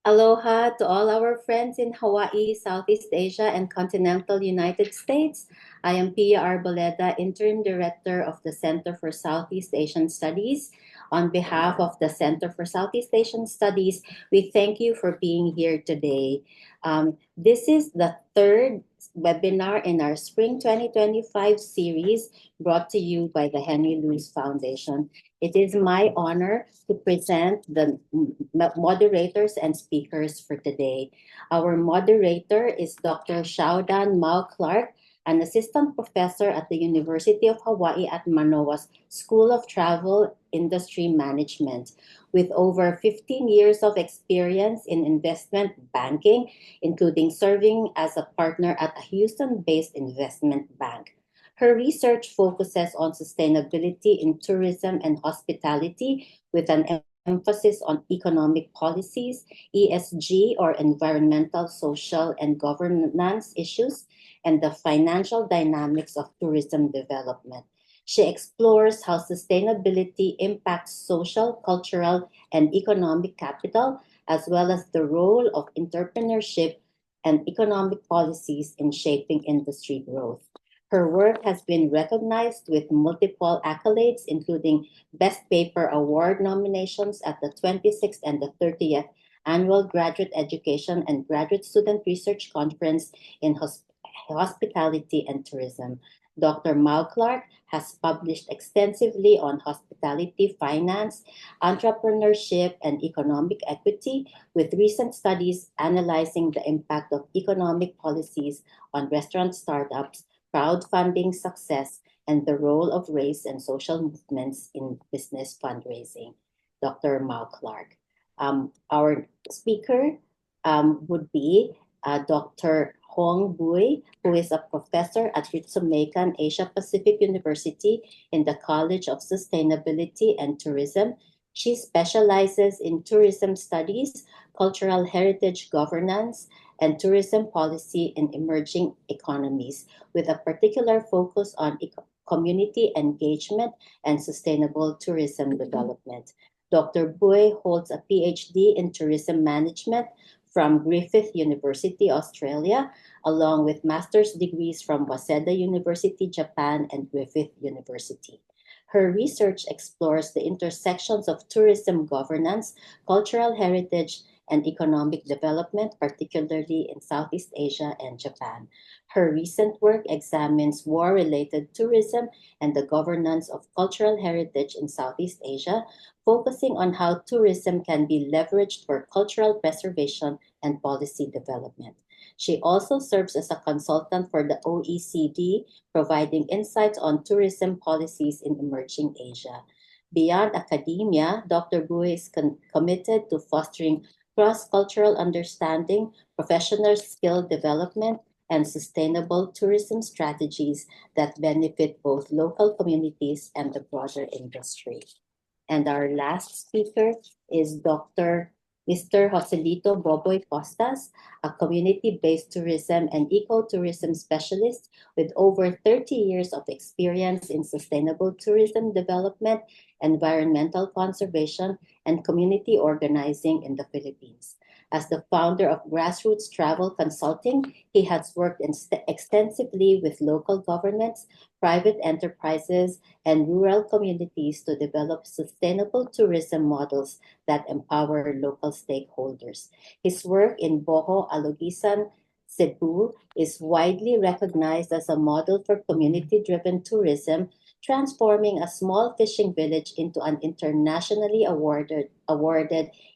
Aloha to all our friends in Hawaii, Southeast Asia, and continental United States. I am Pia Arboleda, Interim Director of the Center for Southeast Asian Studies. On behalf of the Center for Southeast Asian Studies, we thank you for being here today. This is the third webinar in our Spring 2025 series brought to you by the Henry Luce Foundation. It is my honor to present the moderators and speakers for today. Our moderator is Dr. Xiaodan Mao-Clark, an assistant professor at the University of Hawaii at Manoa's School of Travel Industry Management. With over 15 years of experience in investment banking, including serving as a partner at a Houston-based investment bank. Her research focuses on sustainability in tourism and hospitality with an emphasis on economic policies, ESG or environmental, social, and governance issues, and the financial dynamics of tourism development. She explores how sustainability impacts social, cultural, and economic capital, as well as the role of entrepreneurship and economic policies in shaping industry growth. Her work has been recognized with multiple accolades, including Best Paper Award nominations at the 26th and the 30th Annual Graduate Education and Graduate Student Research Conference in Hospitality and Tourism. Dr. Mao-Clark has published extensively on hospitality finance, entrepreneurship, and economic equity, with recent studies analyzing the impact of economic policies on restaurant startups, crowdfunding success, and the role of race and social movements in business fundraising. Dr. Mao-Clark. Our speaker would be Dr. Huong Bui, who is a professor at Ritsumeikan Asia Pacific University in the College of Sustainability and Tourism. She specializes in tourism studies, cultural heritage governance, and tourism policy in emerging economies, with a particular focus on community engagement and sustainable tourism development. Dr. Bui holds a PhD in tourism management from Griffith University, Australia, along with master's degrees from Waseda University, Japan, and Griffith University. Her research explores the intersections of tourism governance, cultural heritage, and economic development, particularly in Southeast Asia and Japan. Her recent work examines war-related tourism and the governance of cultural heritage in Southeast Asia, focusing on how tourism can be leveraged for cultural preservation and policy development. She also serves as a consultant for the OECD, providing insights on tourism policies in emerging Asia. Beyond academia, Dr. Bui is committed to fostering cross-cultural understanding, professional skill development, and sustainable tourism strategies that benefit both local communities and the broader industry. And our last speaker is Mr. Joselito Boboi Costas, a community-based tourism and ecotourism specialist with over 30 years of experience in sustainable tourism development, environmental conservation, and community organizing in the Philippines. As the founder of Grassroots Travel Consulting, he has worked extensively with local governments, private enterprises, and rural communities to develop sustainable tourism models that empower local stakeholders. His work in Boho, Alogisan, Cebu is widely recognized as a model for community-driven tourism, transforming a small fishing village into an internationally awarded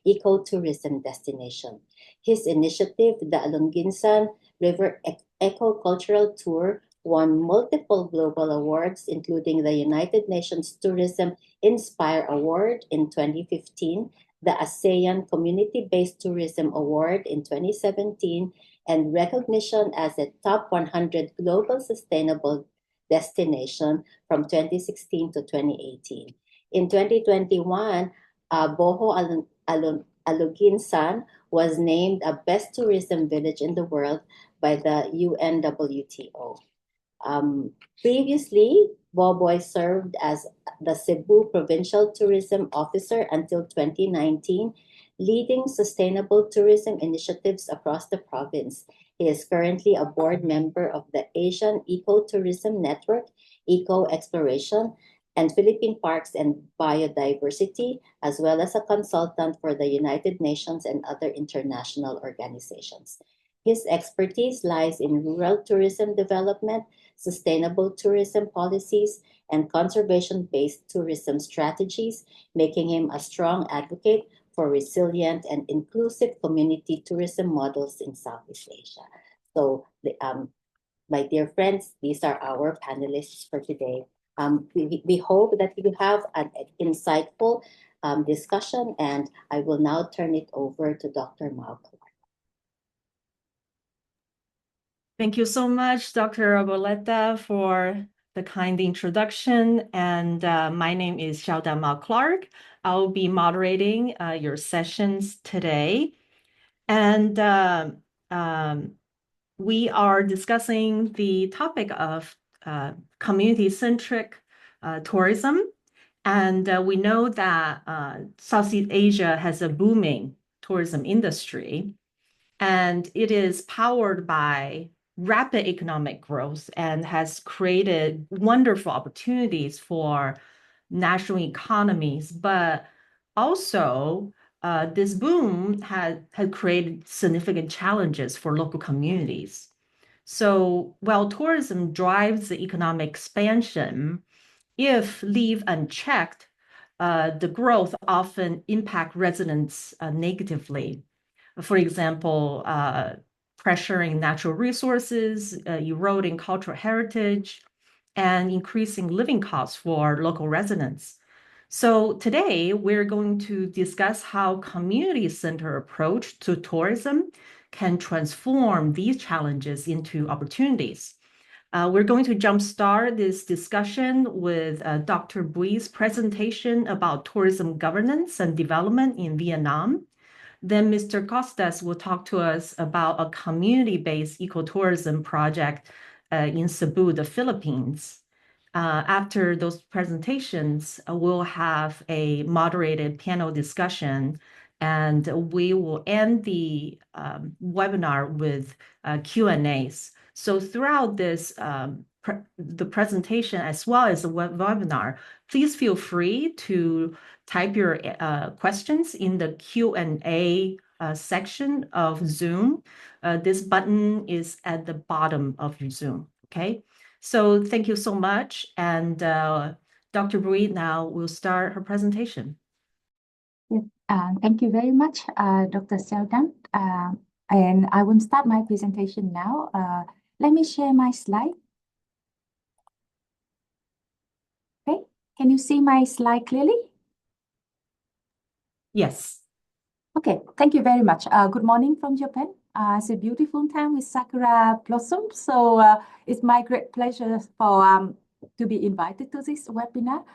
ecotourism destination. His initiative, the Alonginsan River Eco-Cultural Tour, won multiple global awards, including the United Nations Tourism Inspire Award in 2015, the ASEAN Community-Based Tourism Award in 2017, and recognition as a top 100 global sustainable destination from 2016 to 2018. In 2021, Boho Aloginsan was named a best tourism village in the world by the UNWTO. Previously, Boboi served as the Cebu Provincial Tourism Officer until 2019, leading sustainable tourism initiatives across the province. He is currently a board member of the Asian Ecotourism Network, Eco Exploration, and Philippine Parks and Biodiversity, as well as a consultant for the United Nations and other international organizations. His expertise lies in rural tourism development, sustainable tourism policies, and conservation-based tourism strategies, making him a strong advocate for resilient and inclusive community tourism models in Southeast Asia. So, my dear friends, these are our panelists for today. We hope that you have an insightful discussion, and I will now turn it over to Dr. Mao-Clark. Thank you so much, Dr. Arboleda, for the kind introduction. And my name is Xiaodan Mao-Clark. I'll be moderating your sessions today. And we are discussing the topic of community-centric tourism. And we know that Southeast Asia has a booming tourism industry, and it is powered by rapid economic growth and has created wonderful opportunities for national economies. But also, this boom had created significant challenges for local communities. So while tourism drives the economic expansion, if left unchecked, the growth often impact residents negatively. For example, pressuring natural resources, eroding cultural heritage, and increasing living costs for local residents. So today, we're going to discuss how community-centered approach to tourism can transform these challenges into opportunities. We're going to jumpstart this discussion with Dr. Bui's presentation about tourism governance and development in Vietnam. Then Mr. Costas will talk to us about a community-based ecotourism project in Cebu, the Philippines. After those presentations, we'll have a moderated panel discussion, and we will end the webinar with Q&As. So throughout this, the presentation as well as the webinar, please feel free to type your questions in the Q&A section of Zoom. This button is at the bottom of your Zoom, okay? So thank you so much. And Dr. Bui now will start her presentation. Yes, thank you very much, Dr. Xiaodan. And I will start my presentation now. Let me share my slide. Okay, can you see my slide clearly? Yes. Okay, thank you very much. Good morning from Japan. It's a beautiful town with sakura blossoms. So it's my great pleasure to be invited to this webinar.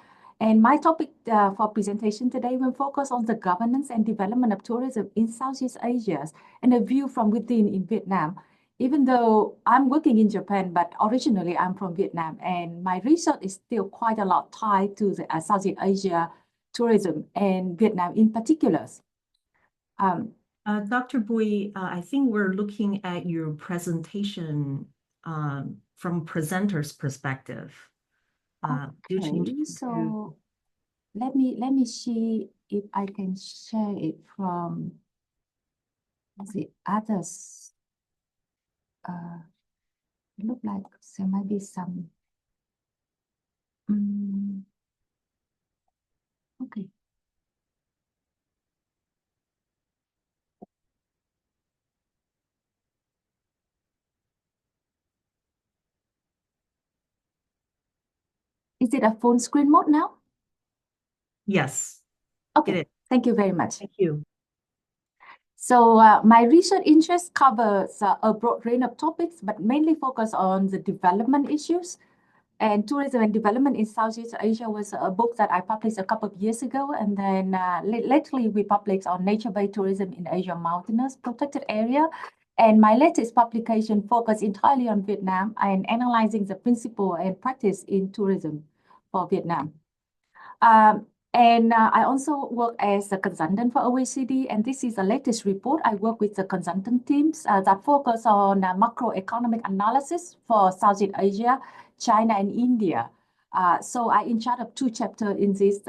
And my topic for presentation today will focus on the governance and development of tourism in Southeast Asia and a view from within in Vietnam. Even though I'm working in Japan, but originally I'm from Vietnam, and my research is still quite a lot tied to the Southeast Asia tourism and Vietnam in particular. Dr. Bui, I think we're looking at your presentation from presenter's perspective. Okay, so let me see if I can share it from the others. It looks like there might be some. Okay. Is it a full screen mode now? Yes. Okay, thank you very much. Thank you. So my research interest covers a broad range of topics, but mainly focus on the development issues. And Tourism and Development in Southeast Asia was a book that I published a couple of years ago. And then lately we published on nature-based tourism in Asia Mountainous Protected Area. And my latest publication focused entirely on Vietnam and analyzing the principle and practice in tourism for Vietnam. And I also work as a consultant for OECD, and this is the latest report. I work with the consultant teams that focus on macroeconomic analysis for Southeast Asia, China, and India. So I in charge of 2 chapters in this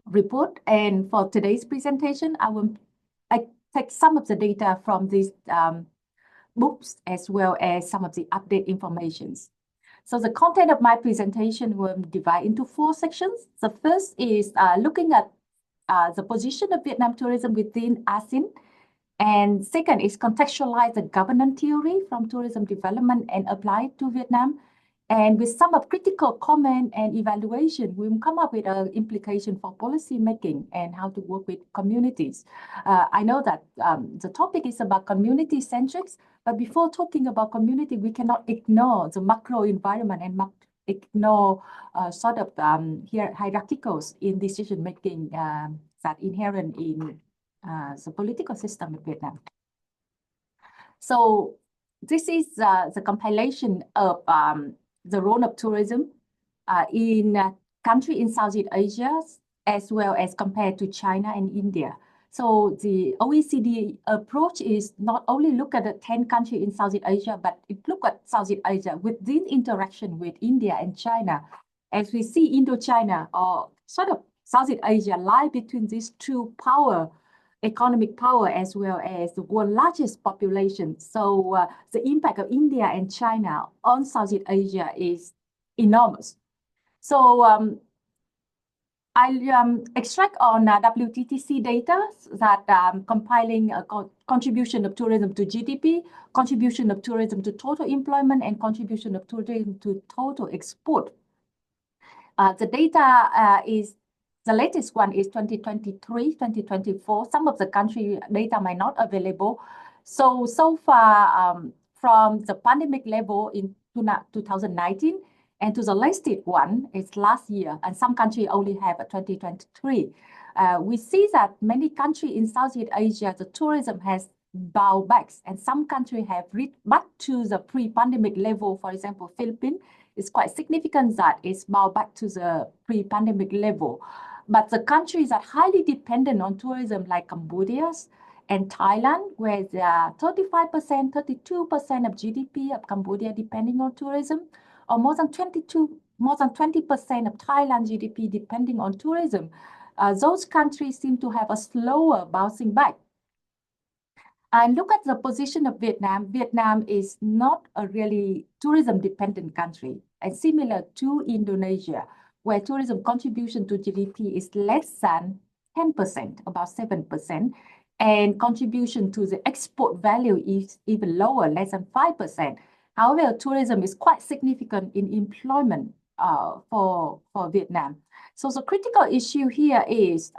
report. And for today's presentation, I take some of the data from these books as well as some of the update informations. So the content of my presentation will divide into 4 sections. The first is looking at the position of Vietnam tourism within ASEAN. And second is contextualize the governance theory from tourism development and apply it to Vietnam. And with some of critical comment and evaluation, we will come up with an implication for policy making and how to work with communities. I know that the topic is about community-centric, but before talking about community, we cannot ignore the macro environment and ignore sort of hierarchicals in decision making that inherent in the political system in Vietnam. So this is the compilation of the role of tourism in country in Southeast Asia, as well as compared to China and India. So the OECD approach is not only look at the 10 countries in Southeast Asia, but it look at Southeast Asia within interaction with India and China. As we see Indochina or sort of Southeast Asia lie between these 2 economic power as well as the world's largest population. So the impact of India and China on Southeast Asia is enormous. So I extract on WTTC data that compiling a contribution of tourism to GDP, contribution of tourism to total employment, and contribution of tourism to total export. The data is the latest one is 2023, 2024. Some of the country data might not available. So far from the pandemic level in 2019 and to the latest one is last year, and some countries only have a 2023. We see that many countries in Southeast Asia, the tourism has bounced back, and some countries have reached back to the pre-pandemic level. For example, Philippines is quite significant that it's bounced back to the pre-pandemic level. But the countries that are highly dependent on tourism, like Cambodia and Thailand, where there are 35%, 32% of GDP of Cambodia depending on tourism, or more than 20% of Thailand GDP depending on tourism, those countries seem to have a slower bouncing back. And look at the position of Vietnam. Vietnam is not a really tourism-dependent country, and similar to Indonesia, where tourism contribution to GDP is less than 10%, about 7%, and contribution to the export value is even lower, less than 5%. However, tourism is quite significant in employment for Vietnam. So the critical issue here is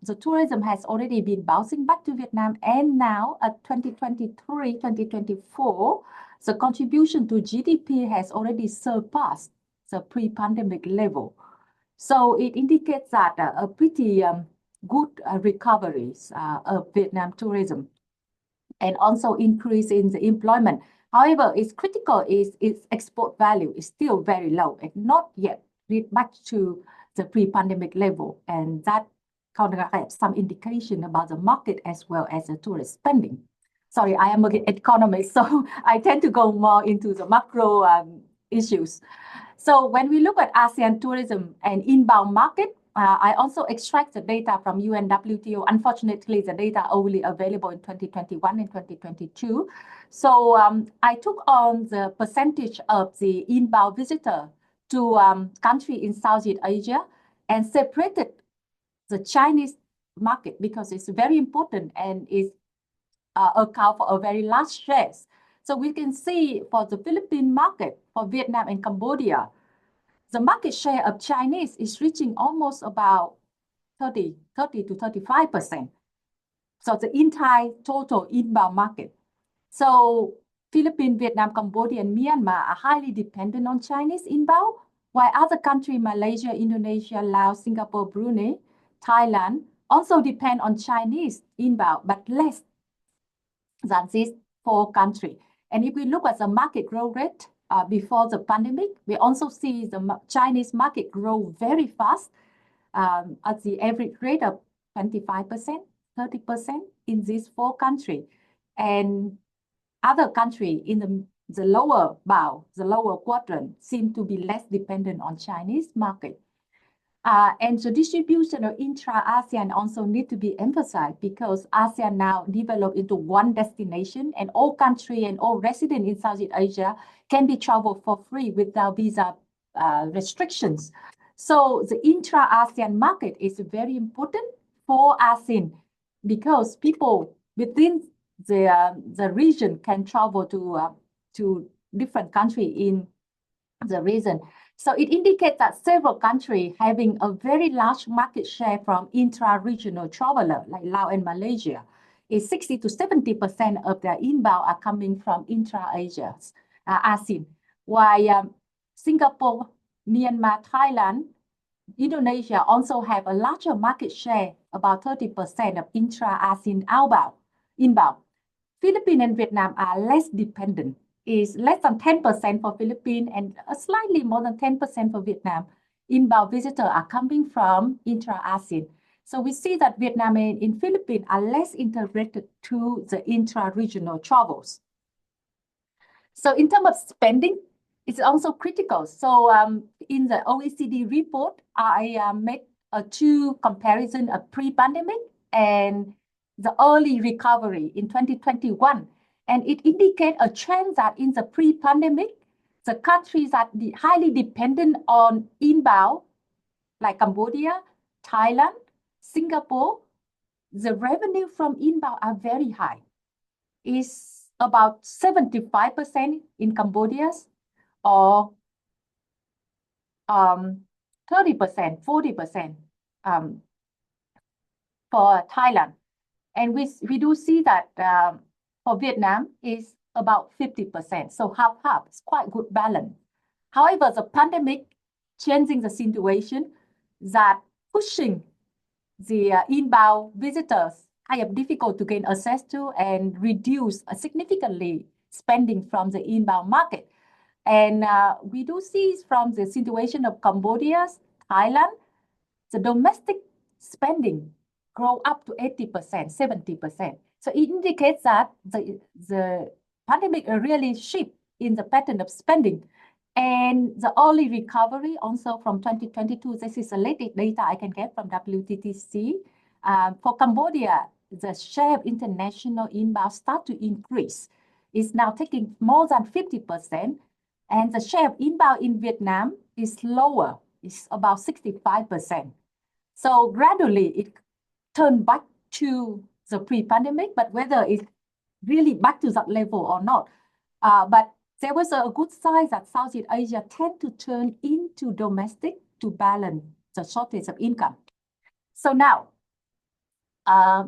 the tourism has already been bouncing back to Vietnam, and now at 2023, 2024, the contribution to GDP has already surpassed the pre-pandemic level. So it indicates that a pretty good recovery of Vietnam tourism and also increase in the employment. However, it's critical is its export value is still very low and not yet reached back to the pre-pandemic level, and that kind of have some indication about the market as well as the tourist spending. Sorry, I am an economist, so I tend to go more into the macro issues. So when we look at ASEAN tourism and inbound market, I also extract the data from UNWTO. Unfortunately, the data only available in 2021 and 2022. So I took on the percentage of the inbound visitor to country in Southeast Asia and separated the Chinese market because it's very important and is account for a very large share. So we can see for the Philippine market, for Vietnam and Cambodia, the market share of Chinese is reaching almost about 30 to 35%. So the entire total inbound market. So Philippines, Vietnam, Cambodia, and Myanmar are highly dependent on Chinese inbound, while other countries, Malaysia, Indonesia, Laos, Singapore, Brunei, Thailand, also depend on Chinese inbound, but less than these 4 countries. And if we look at the market growth rate before the pandemic, we also see the Chinese market grow very fast. at the average rate of 25%, 30% in these four countries. And other countries in the lower bound, the lower quadrant, seem to be less dependent on Chinese market. And the distribution of intra-ASEAN also need to be emphasized because ASEAN now developed into one destination and all countries and all residents in Southeast Asia can be traveled for free without visa restrictions. So the intra-ASEAN market is very important for ASEAN because people within the region can travel to different countries in the region. So it indicates that several countries having a very large market share from intra-regional travelers, like Laos and Malaysia, is 60 to 70% of their inbound are coming from intra-Asia, ASEAN. While Singapore, Myanmar, Thailand, Indonesia also have a larger market share, about 30% of intra-ASEAN inbound. Philippines and Vietnam are less dependent. Is less than 10% for Philippines and slightly more than 10% for Vietnam. Inbound visitors are coming from intra-ASEAN. So we see that Vietnam and Philippines are less integrated to the intra-regional travels. So in terms of spending, it's also critical. So in the OECD report, I made two comparisons of pre-pandemic and the early recovery in 2021. And it indicates a trend that in the pre-pandemic, the countries that are highly dependent on inbound, like Cambodia, Thailand, Singapore, the revenue from inbound are very high. It's about 75% in Cambodia or 30%, 40% for Thailand. And we do see that for Vietnam is about 50%, so half-half. It's quite good balance. However, the pandemic changing the situation that pushing the inbound visitors kind of difficult to gain access to and reduce significantly spending from the inbound market. And we do see from the situation of Cambodia, Thailand, the domestic spending grow up to 80%, 70%. So it indicates that the pandemic really shift in the pattern of spending. And the early recovery also from 2022, this is the latest data I can get from WTTC. For Cambodia, the share of international inbound start to increase. It's now taking more than 50%. And the share of inbound in Vietnam is lower. It's about 65%. So gradually it turned back to the pre-pandemic, but whether it's really back to that level or not. But there was a good sign that Southeast Asia tend to turn into domestic to balance the shortage of income. So now,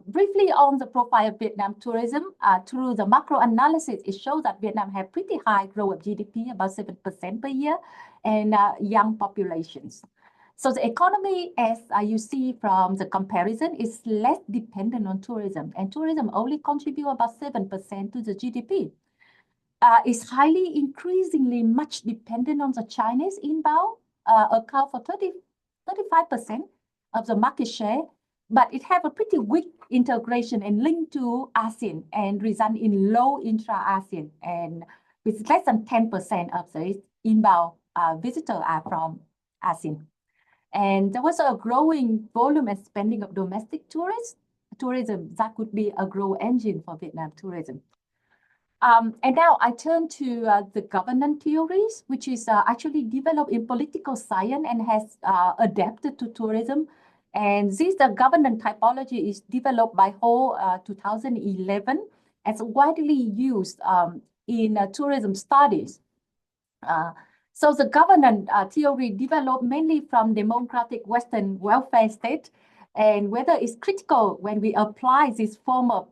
briefly on the profile of Vietnam tourism, through the macro analysis, it shows that Vietnam have pretty high growth of GDP, about 7% per year, and young populations. So the economy, as you see from the comparison, is less dependent on tourism, and tourism only contribute about 7% to the GDP. It's highly increasingly much dependent on the Chinese inbound, account for 35% of the market share, but it have a pretty weak integration and link to ASEAN and result in low intra-ASEAN, and with less than 10% of the inbound visitors are from ASEAN. And there was a growing volume and spending of domestic tourism that could be a growth engine for Vietnam tourism. And now I turn to the governance theories, which is actually developed in political science and has adapted to tourism. And this governance typology is developed by Ho 2011 as widely used in tourism studies. So the governance theory developed mainly from democratic Western welfare state, and whether it's critical when we apply this form of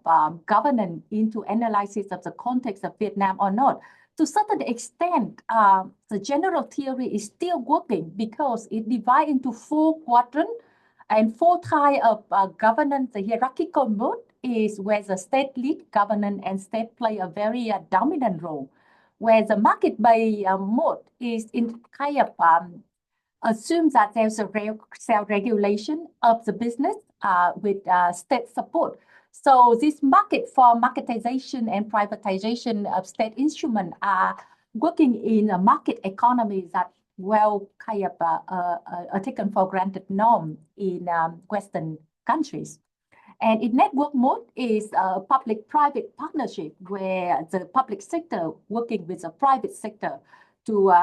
governance into analysis of the context of Vietnam or not. To a certain extent, the general theory is still working because it divides into 4 quadrants and 4 types of governance. The hierarchical mode is where the state lead governance and state play a very dominant role, where the market-based mode is in kind of assumes that there's a self-regulation of the business with state support. So this market for marketization and privatization of state instruments are working in a market economy that kind of taken for granted norm in Western countries. And in network mode is a public-private partnership where the public sector working with the private sector to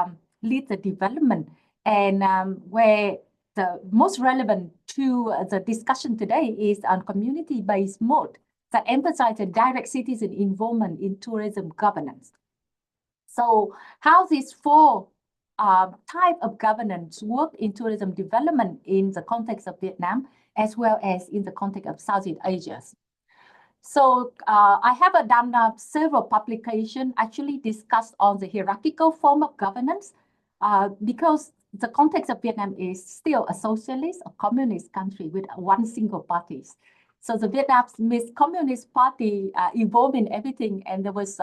lead the development, and where the most relevant to the discussion today is on community-based mode that emphasizes direct citizen involvement in tourism governance. So how these four type of governance work in tourism development in the context of Vietnam, as well as in the context of Southeast Asia. So I have done several publications actually discussed on the hierarchical form of governance because the context of Vietnam is still a socialist, a communist country with one single party. So the Vietnamese Communist Party involved in everything, and there was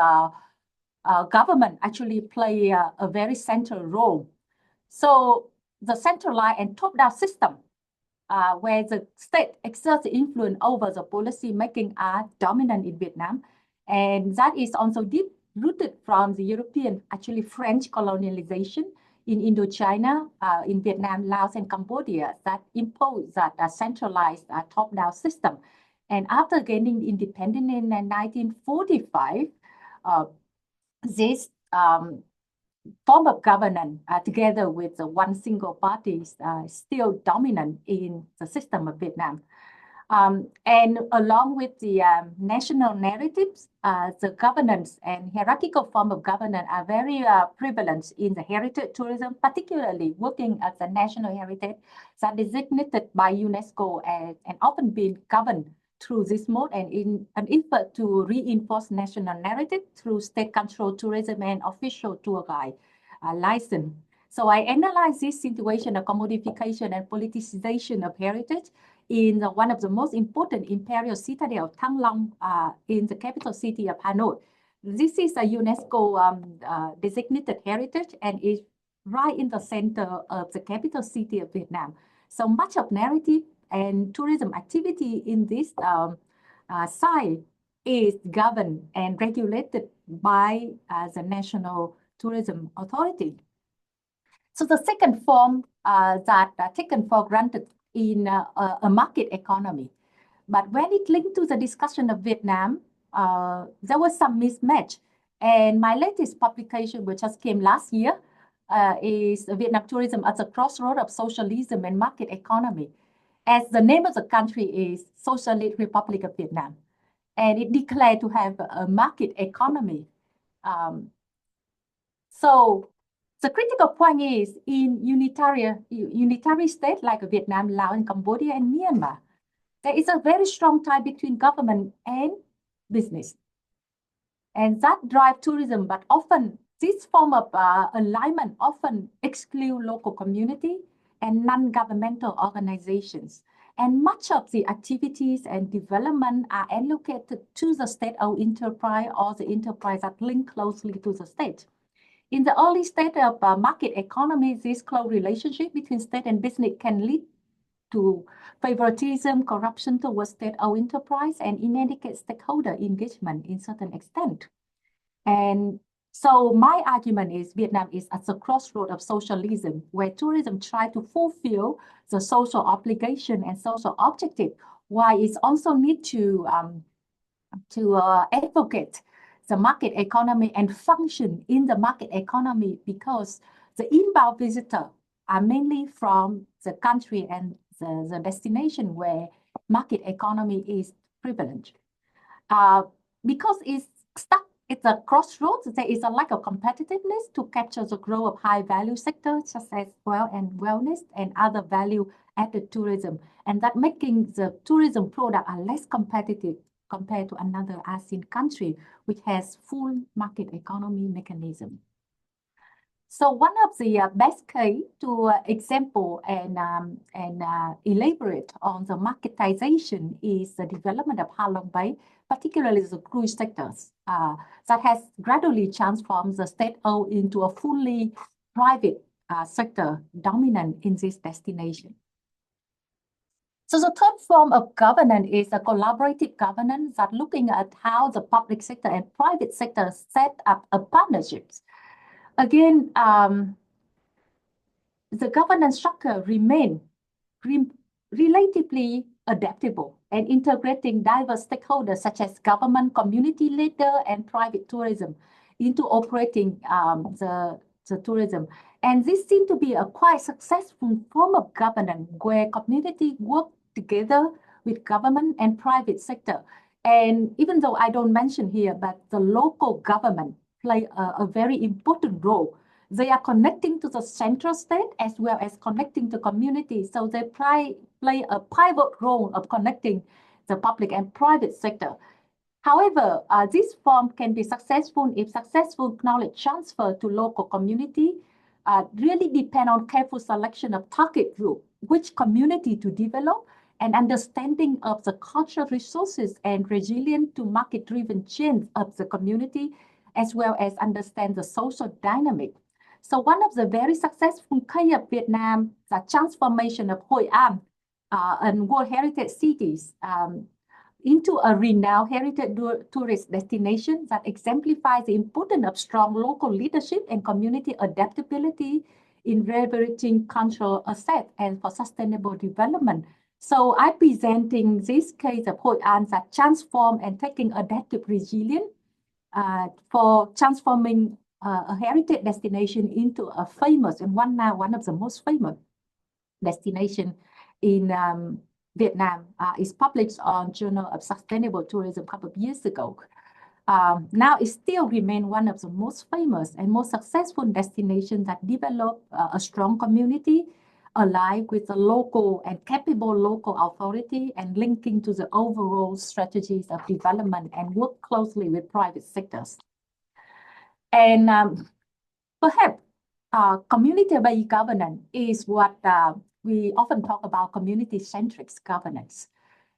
government actually play a very central role. So the centralized and top-down system where the state exerts influence over the policy making are dominant in Vietnam. And that is also deep rooted from the European, actually French colonialization in Indochina, in Vietnam, Laos, and Cambodia that imposed that centralized top-down system. And after gaining independence in 1945, this form of governance, together with the one single party, still dominant in the system of Vietnam. And along with the national narratives, the governance and hierarchical form of governance are very prevalent in the heritage tourism, particularly working as a national heritage that is designated by UNESCO and often being governed through this mode, and in an effort to reinforce national narrative through state-controlled tourism and official tour guide license. So I analyze this situation of commodification and politicization of heritage in one of the most important imperial citadel of Thăng Long in the capital city of Hanoi. This is a UNESCO designated heritage and is right in the center of the capital city of Vietnam. So much of narrative and tourism activity in this site is governed and regulated by the National Tourism Authority. So the second form that taken for granted in a market economy. But when it linked to the discussion of Vietnam, there was some mismatch. And my latest publication, which just came last year, is Vietnam Tourism as a Crossroad of Socialism and Market Economy. As the name of the country is Socialist Republic of Vietnam, and it declared to have a market economy. So the critical point is in unitary state like Vietnam, Laos, and Cambodia, and Myanmar, there is a very strong tie between government and business. And that drives tourism, but often this form of alignment often exclude local community and non-governmental organizations. And much of the activities and development are allocated to the state-owned enterprise or the enterprise that link closely to the state. In the early stage of market economy, this close relationship between state and business can lead to favoritism, corruption towards state-owned enterprise, and inadequate stakeholder engagement in certain extent. And so my argument is Vietnam is at the crossroad of socialism, where tourism tries to fulfill the social obligation and social objective, while it also needs to advocate the market economy and function in the market economy, because the inbound visitors are mainly from the country and the destination where market economy is prevalent. Because it's stuck at the crossroads, there is a lack of competitiveness to capture the growth of high-value sectors such as health and wellness and other value-added tourism, and that making the tourism product are less competitive compared to another ASEAN country, which has full market economy mechanism. So one of the best case to example and elaborate on the marketization is the development of Ha Long Bay, particularly the cruise sectors, that has gradually transformed the state-owned into a fully private sector dominant in this destination. So the third form of governance is a collaborative governance that looking at how the public sector and private sector set up a partnerships. Again, the governance structure remain relatively adaptable and integrating diverse stakeholders such as government, community leader, and private tourism into operating the tourism. And this seemed to be a quite successful form of governance where community work together with government and private sector. And even though I don't mention here, but the local government play a very important role. They are connecting to the central state as well as connecting to communities. So they play a pivot role of connecting the public and private sector. However, this form can be successful if successful knowledge transfer to local community really depend on careful selection of target group, which community to develop, and understanding of the cultural resources and resilient to market-driven change of the community, as well as understand the social dynamic. So one of the very successful case of Vietnam, the transformation of Hoi An and World Heritage Cities into a renowned heritage tourist destination that exemplifies the importance of strong local leadership and community adaptability in leveraging cultural assets and for sustainable development. So I'm presenting this case of Hoi An that transform and taking adaptive resilience for transforming a heritage destination into a famous and one of the most famous destination in Vietnam. Is published on Journal of Sustainable Tourism a couple of years ago. Now it still remains one of the most famous and most successful destinations that develop a strong community aligned with the local and capable local authority and linking to the overall strategies of development and work closely with private sectors. And perhaps community-based governance is what we often talk about community-centric governance.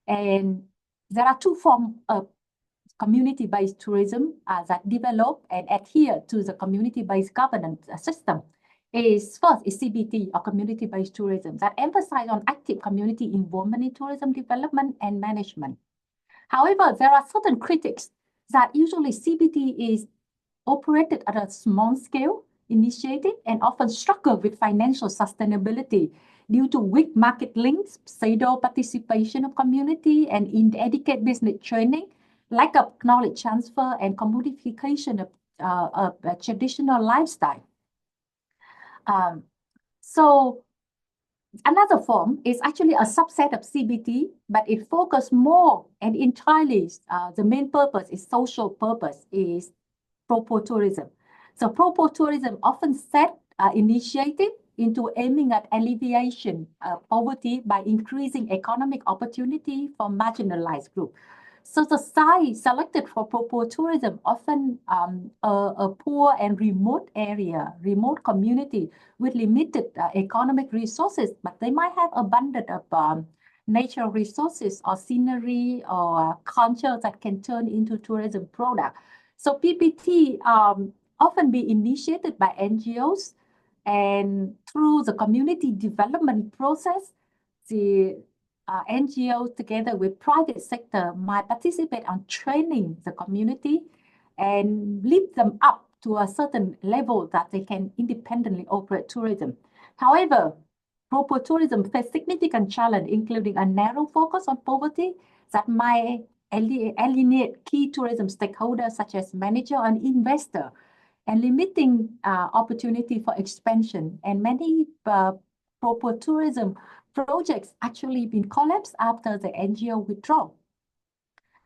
And there are two forms of community-based tourism that develop and adhere to the community-based governance system. First is CBT, or community-based tourism, that emphasize on active community involvement in tourism development and management. However, there are certain critics that usually CBT is operated at a small scale, initiated, and often struggle with financial sustainability due to weak market links, pseudo participation of community, and inadequate business training, lack of knowledge transfer, and commodification of traditional lifestyle. So another form is actually a subset of CBT, but it focuses more and entirely, the main purpose is social purpose, is pro-tourism. So pro-tourism often initiated into aiming at alleviation of poverty by increasing economic opportunity for marginalized groups. So the site selected for pro-tourism often a poor and remote area, remote community with limited economic resources, but they might have abundance of natural resources or scenery or culture that can turn into tourism product. So PPT often be initiated by NGOs, and through the community development process, the NGOs together with private sector might participate on training the community and lift them up to a certain level that they can independently operate tourism. However, pro-tourism face significant challenge, including a narrow focus on poverty that might alienate key tourism stakeholders such as manager and investor, and limiting opportunity for expansion. And many pro-tourism projects actually been collapsed after the NGO withdrawal.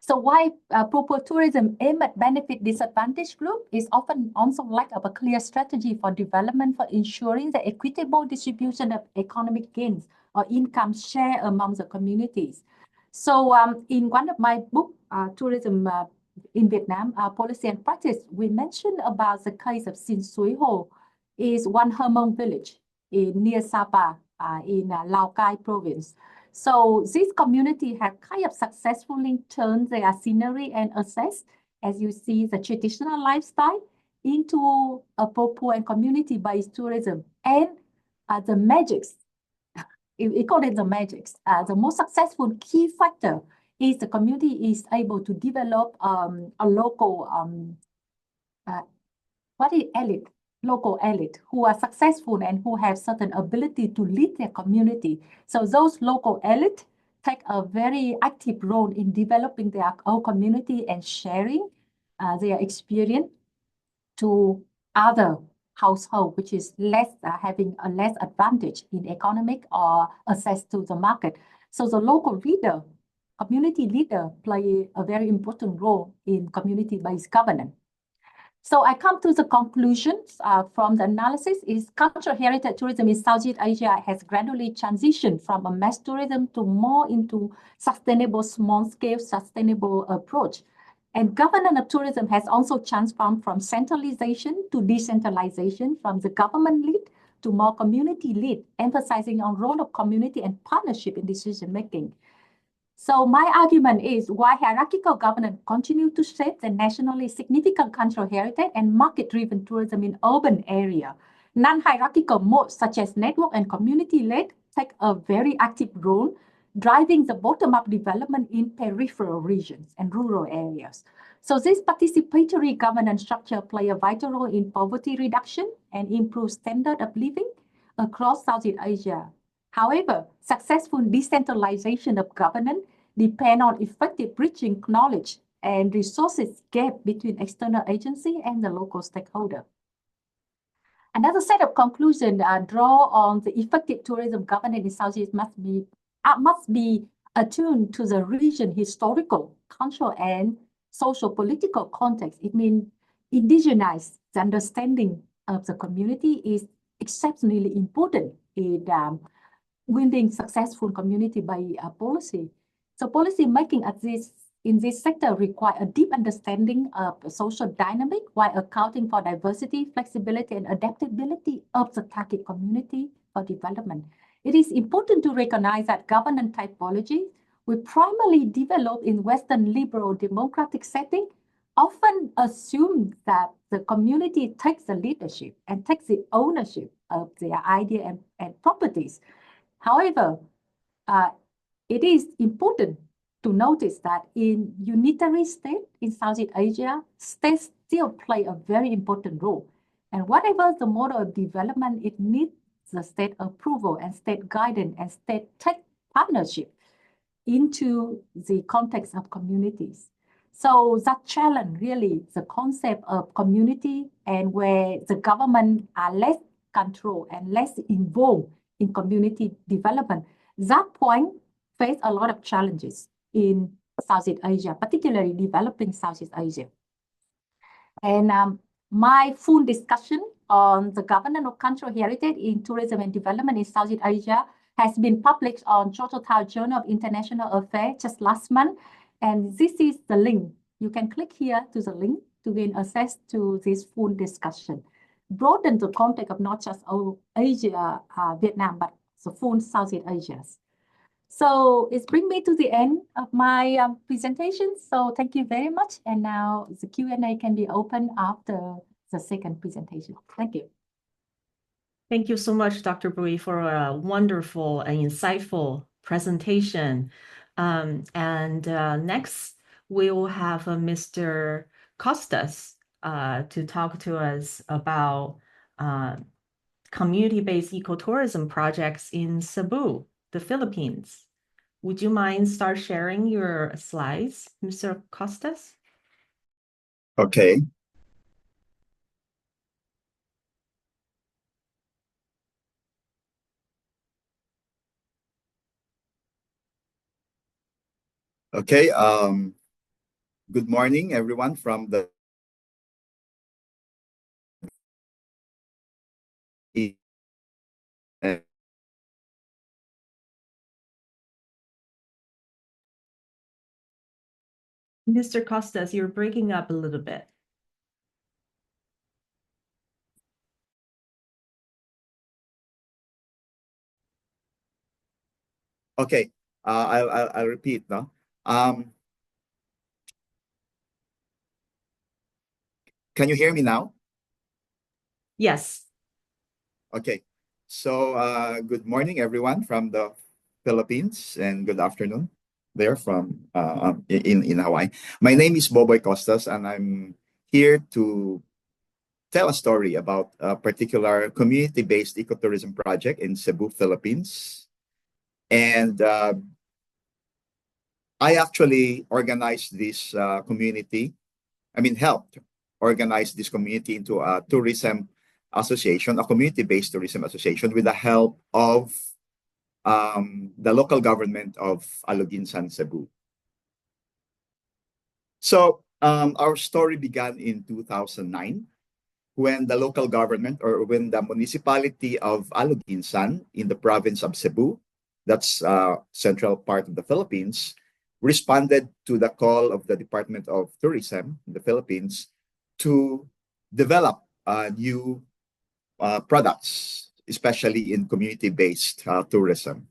So why pro-tourism aim at benefit disadvantaged group is often also lack of a clear strategy for development for ensuring the equitable distribution of economic gains or income share among the communities. So in one of my book, Tourism in Vietnam, Policy and Practice, we mentioned about the case of Sin Suối Hồ, is one Hmong village near Sapa in Lào Cai province. So this community have kind of successfully turned their scenery and access, as you see, the traditional lifestyle into a pro and community-based tourism And the magics, we call it the magics. The most successful key factor is the community is able to develop a local local elite who are successful and who have certain ability to lead their community. So those local elite take a very active role in developing their own community and sharing their experience to other household, which is less having a less advantage in economic or access to the market. So the local leader, community leader, play a very important role in community-based governance. So I come to the conclusions from the analysis is cultural heritage tourism in Southeast Asia has gradually transitioned from a mass tourism to more into sustainable, small-scale, sustainable approach. And governance of tourism has also transformed from centralization to decentralization, from the government lead to more community lead, emphasizing on role of community and partnership in decision-making. So my argument is why hierarchical governance continue to shape the nationally significant cultural heritage and market-driven tourism in urban area. Non-hierarchical modes such as network and community-led take a very active role, driving the bottom-up development in peripheral regions and rural areas. So this participatory governance structure play a vital role in poverty reduction and improve standard of living across Southeast Asia. However, successful decentralization of governance depend on effective bridging knowledge and resources gap between external agency and the local stakeholder. Another set of conclusions draw on the effective tourism governance in Southeast must be attuned to the region historical, cultural, and social political context. It means indigenize the understanding of the community is exceptionally important in winning successful community by policy. So policy making in this sector require a deep understanding of social dynamic while accounting for diversity, flexibility, and adaptability of the target community for development. It is important to recognize that governance typology, we primarily develop in Western liberal democratic setting, often assume that the community takes the leadership and takes the ownership of their idea and properties. However, it is important to notice that in unitary state in Southeast Asia, states still play a very important role. And whatever the model of development, it needs the state approval and state guidance and state tech partnership into the context of communities. So that challenge really the concept of community and where the government are less control and less involved in community development. That point face a lot of challenges in Southeast Asia, particularly developing Southeast Asia. And my full discussion on the governance of cultural heritage in tourism and development in Southeast Asia has been published on Total Journal of International Affairs just last month. And this is the link. You can click here to the link to gain access to this full discussion. Broaden the context of not just Asia, Vietnam, but the full Southeast Asia. So it's bring me to the end of my presentation. So thank you very much. And now the Q&A can be open after the second presentation. Thank you. Thank you so much, Dr. Bui, for a wonderful and insightful presentation. Next, we will have Mr. Costas to talk to us about community-based ecotourism projects in Cebu, the Philippines. Would you mind start sharing your slides, Mr. Costas? Okay. Okay, good morning, everyone from the Mr. Costas, you're breaking up a little bit. Okay, I'll repeat now. Can you hear me now? Yes. Okay. So, good morning, everyone from the Philippines, and good afternoon there from in Hawaii. My name is Boboi Costas, and I'm here to tell a story about a particular community-based ecotourism project in Cebu, Philippines. And I actually organized this community. Helped organize this community into a tourism association, a community-based tourism association, with the help of the local government of Aluginsan, Cebu. So our story began in 2009 when the local government, or when the municipality of Aluginsan in the province of Cebu, that's central part of the Philippines, responded to the call of the Department of Tourism in the Philippines to develop new products, especially in community-based tourism.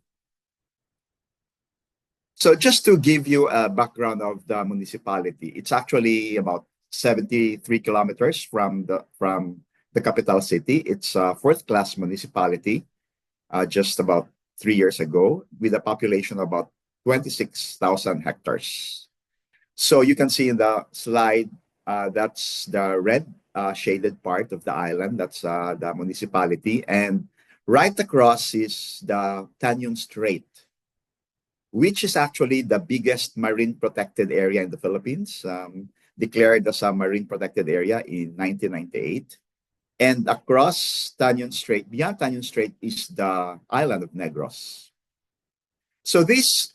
So just to give you a background of the municipality, it's actually about 73 kilometers from the capital city. It's a fourth-class municipality, just about 3 years ago, with a population of about 26,000 hectares. So you can see in the slide, that's the red shaded part of the island. That's the municipality. And right across is the Tanyon Strait, which is actually the biggest marine protected area in the Philippines, declared as a marine protected area in 1998. And across Tanyon Strait, beyond Tanyon Strait, is the island of Negros. So this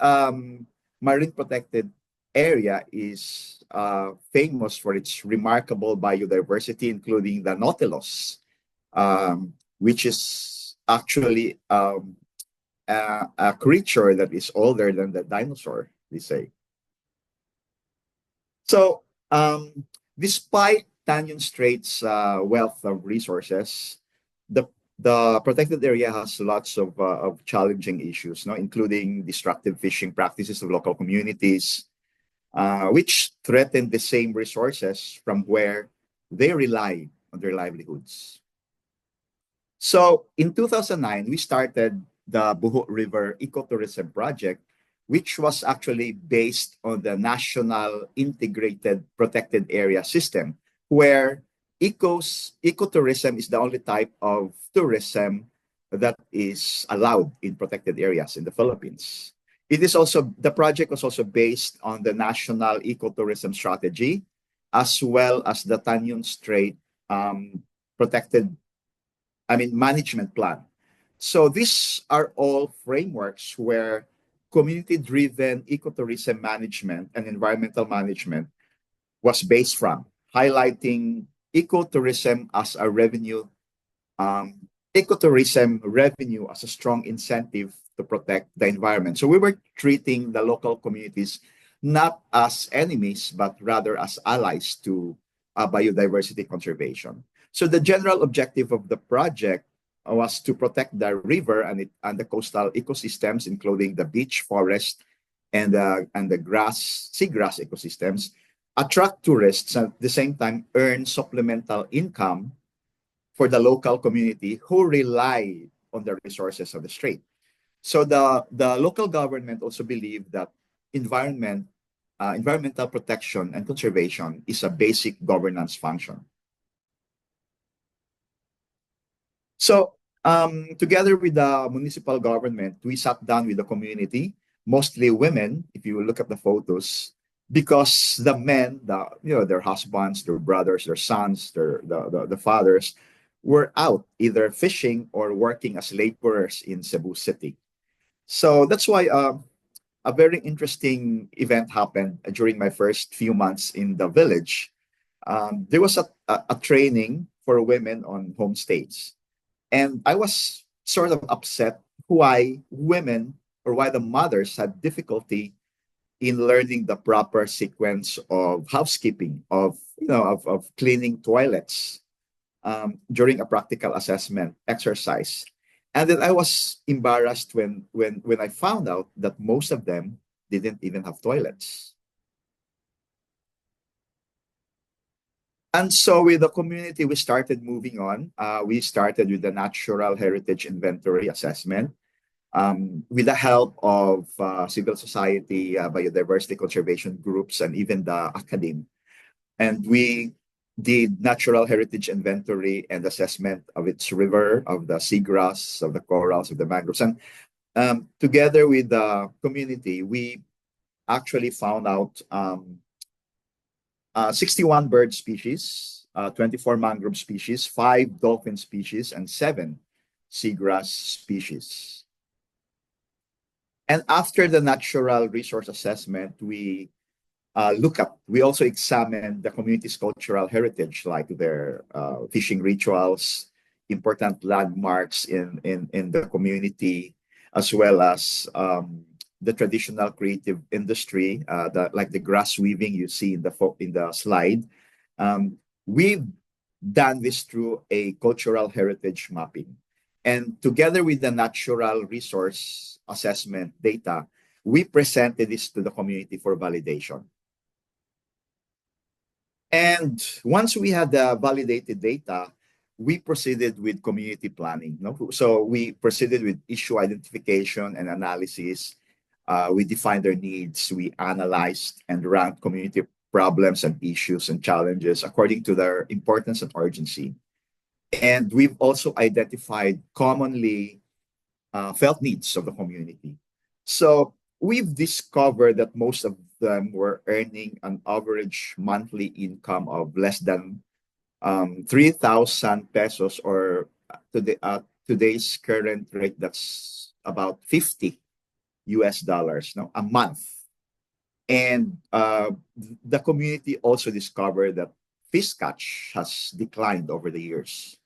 marine protected area is famous for its remarkable biodiversity, including the nautilus, which is actually a creature that is older than the dinosaur, they say. So despite Tanyon Strait's wealth of resources, the protected area has lots of challenging issues, including destructive fishing practices of local communities, which threaten the same resources from where they rely on their livelihoods. So in 2009, we started the Buho River Ecotourism Project, which was actually based on the National Integrated Protected Area System, where ecotourism is the only type of tourism that is allowed in protected areas in the Philippines. The project was also based on the National Ecotourism Strategy, as well as the Tanyon Strait management plan. So these are all frameworks where community-driven ecotourism management and environmental management was based from, highlighting ecotourism as a revenue, ecotourism revenue as a strong incentive to protect the environment. So we were treating the local communities not as enemies, but rather as allies to biodiversity conservation. So the general objective of the project was to protect the river and the coastal ecosystems, including the beach, forest, and the seagrass ecosystems, attract tourists, and at the same time earn supplemental income for the local community who rely on the resources of the strait. So the local government also believed that environmental protection and conservation is a basic governance function. So together with the municipal government, we sat down with the community, mostly women, if you look at the photos, because the men, their husbands, their brothers, their sons, the fathers, were out either fishing or working as laborers in Cebu City. So that's why a very interesting event happened during my first few months in the village. There was a training for women on homestays. And I was sort of upset why the mothers had difficulty in learning the proper sequence of housekeeping, of cleaning toilets during a practical assessment exercise. And then I was embarrassed when I found out that most of them didn't even have toilets. And so with the community, we started moving on. We started with the Natural Heritage Inventory Assessment with the help of civil society, biodiversity conservation groups, and even the academy. And we did natural heritage inventory and assessment of its river, of the seagrass, of the corals, of the mangroves. And together with the community, we actually found out 61 bird species, 24 mangrove species, 5 dolphin species, and 7 seagrass species. And after the natural resource assessment, we we also examined the community's cultural heritage, like their fishing rituals, important landmarks in the community, as well as the traditional creative industry, like the grass weaving you see in the slide. We've done this through a cultural heritage mapping. And together with the natural resource assessment data, we presented this to the community for validation. And once we had the validated data, we proceeded with community planning. So we proceeded with issue identification and analysis. We defined their needs. We analyzed and ranked community problems and issues and challenges according to their importance and urgency. And we've also identified commonly felt needs of the community. So we've discovered that most of them were earning an average monthly income of less than 3,000 pesos, or today's current rate, that's about $50 a month. And the community also discovered that fish catch has declined over the years.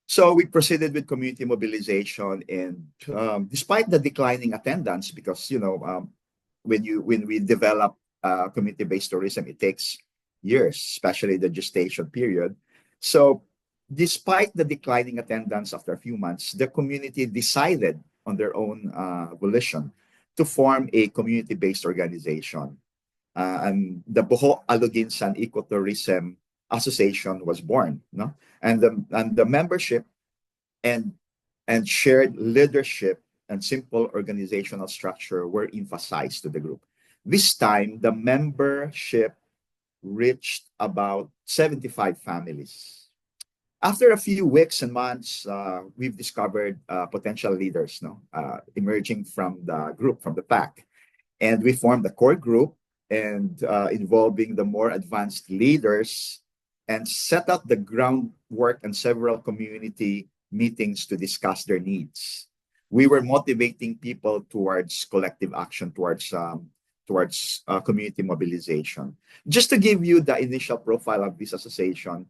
So we proceeded with community mobilization, and despite the declining attendance, because when we develop community-based tourism, it takes years, especially the gestation period. So despite the declining attendance after a few months, the community decided on their own volition to form a community-based organization. And the Boho Aluginsan Ecotourism Association was born. And the membership and shared leadership and simple organizational structure were emphasized to the group. This time, the membership reached about 75 families. After a few weeks and months, we've discovered potential leaders emerging from the group, from the pack. And we formed a core group and involving the more advanced leaders, and set up the groundwork and several community meetings to discuss their needs. We were motivating people towards collective action, towards community mobilization. Just to give you the initial profile of this association,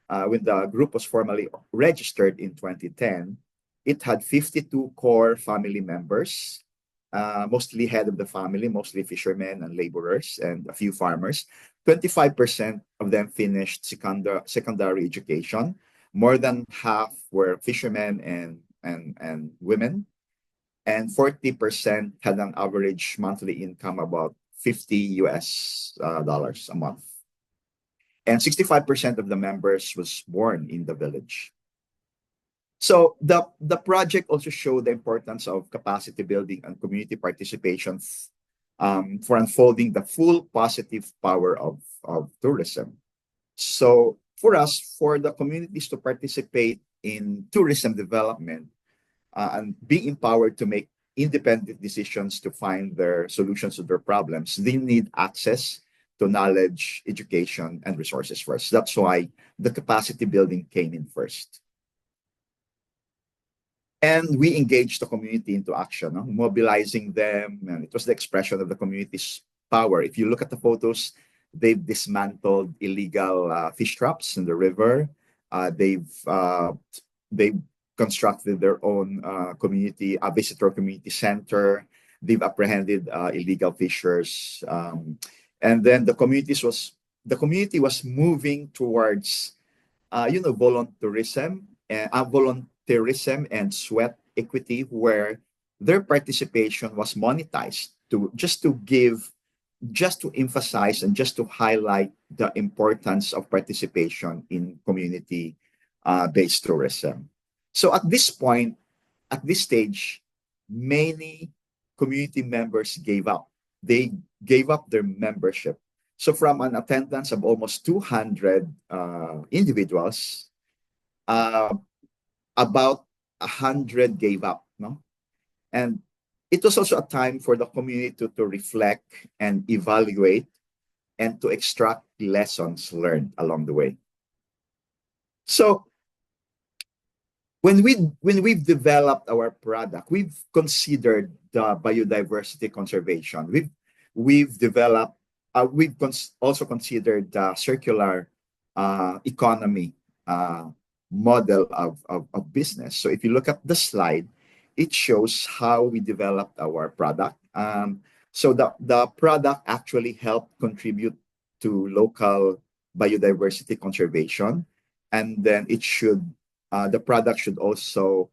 when the group was formally registered in 2010, it had 52 core family members, mostly head of the family, mostly fishermen and laborers, and a few farmers. 25% of them finished secondary education. More than half were fishermen and women. And 40% had an average monthly income about $50 a month. And 65% of the members was born in the village. So the project also showed the importance of capacity building and community participation for unfolding the full positive power of tourism. So for us, for the communities to participate in tourism development and be empowered to make independent decisions to find their solutions to their problems, they need access to knowledge, education, and resources first. That's why the capacity building came in first. And we engaged the community into action, mobilizing them. And it was the expression of the community's power. If you look at the photos, they've dismantled illegal fish traps in the river. They've constructed their own community, a visitor community center. They've apprehended illegal fishers. And then the community was moving towards, volunteerism and sweat equity, where their participation was monetized to give just to emphasize and just to highlight the importance of participation in community-based tourism. So at this point, at this stage, many community members gave up. They gave up their membership. So from an attendance of almost 200 individuals, about 100 gave up, no? And it was also a time for the community to reflect and evaluate and to extract lessons learned along the way. So when we've developed our product, we've considered the biodiversity conservation. We've developed, also considered the circular economy model of business. So if you look at the slide, it shows how we developed our product. So the product actually helped contribute to local biodiversity conservation, and then it should the product should also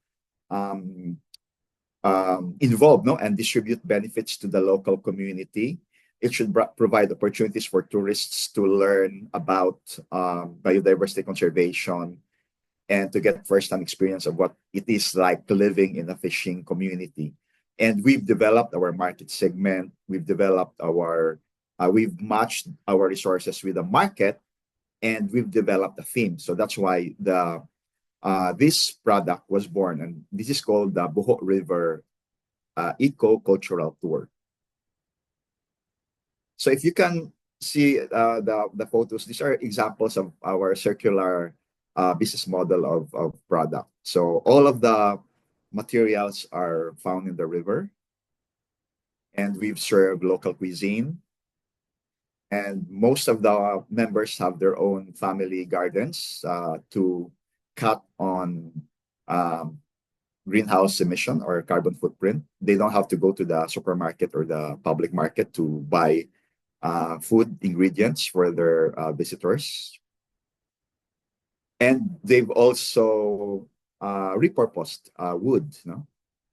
involve and distribute benefits to the local community. It should provide opportunities for tourists to learn about biodiversity conservation and to get first-hand experience of what it is like living in a fishing community. And we've developed our market segment. We've developed we've matched our resources with the market, and we've developed a theme. So that's why this product was born, and this is called the Boho River Eco-Cultural Tour. So if you can see the photos, these are examples of our circular business model of product. So all of the materials are found in the river, and we've served local cuisine. And most of the members have their own family gardens to cut on greenhouse emission or carbon footprint. They don't have to go to the supermarket or the public market to buy food ingredients for their visitors. And they've also repurposed wood,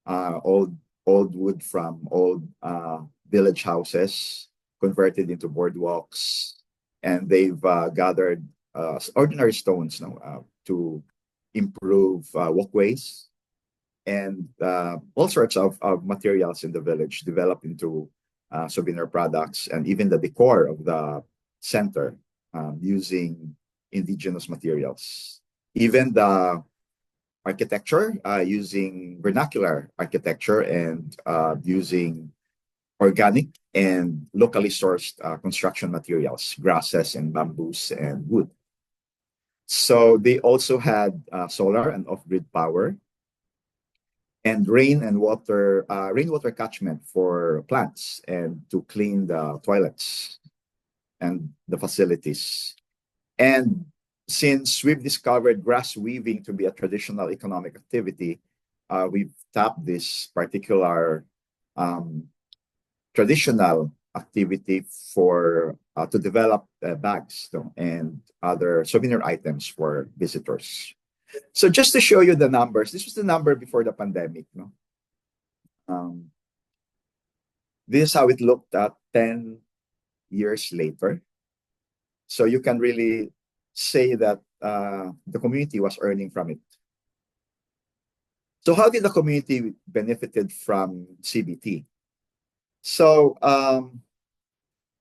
old wood from old village houses, converted into boardwalks, and they've gathered ordinary stones to improve walkways, and all sorts of materials in the village developed into souvenir products, and even the decor of the center using indigenous materials. Even the architecture using vernacular architecture and using organic and locally sourced construction materials, grasses and bamboos and wood. So they also had solar and off-grid power, and rainwater catchment for plants and to clean the toilets and the facilities. And since we've discovered grass weaving to be a traditional economic activity, we've tapped this particular traditional activity for to develop bags and other souvenir items for visitors. So just to show you the numbers, this was the number before the pandemic. This is how it looked at 10 years later. So you can really say that the community was earning from it. So how did the community benefited from CBT? So I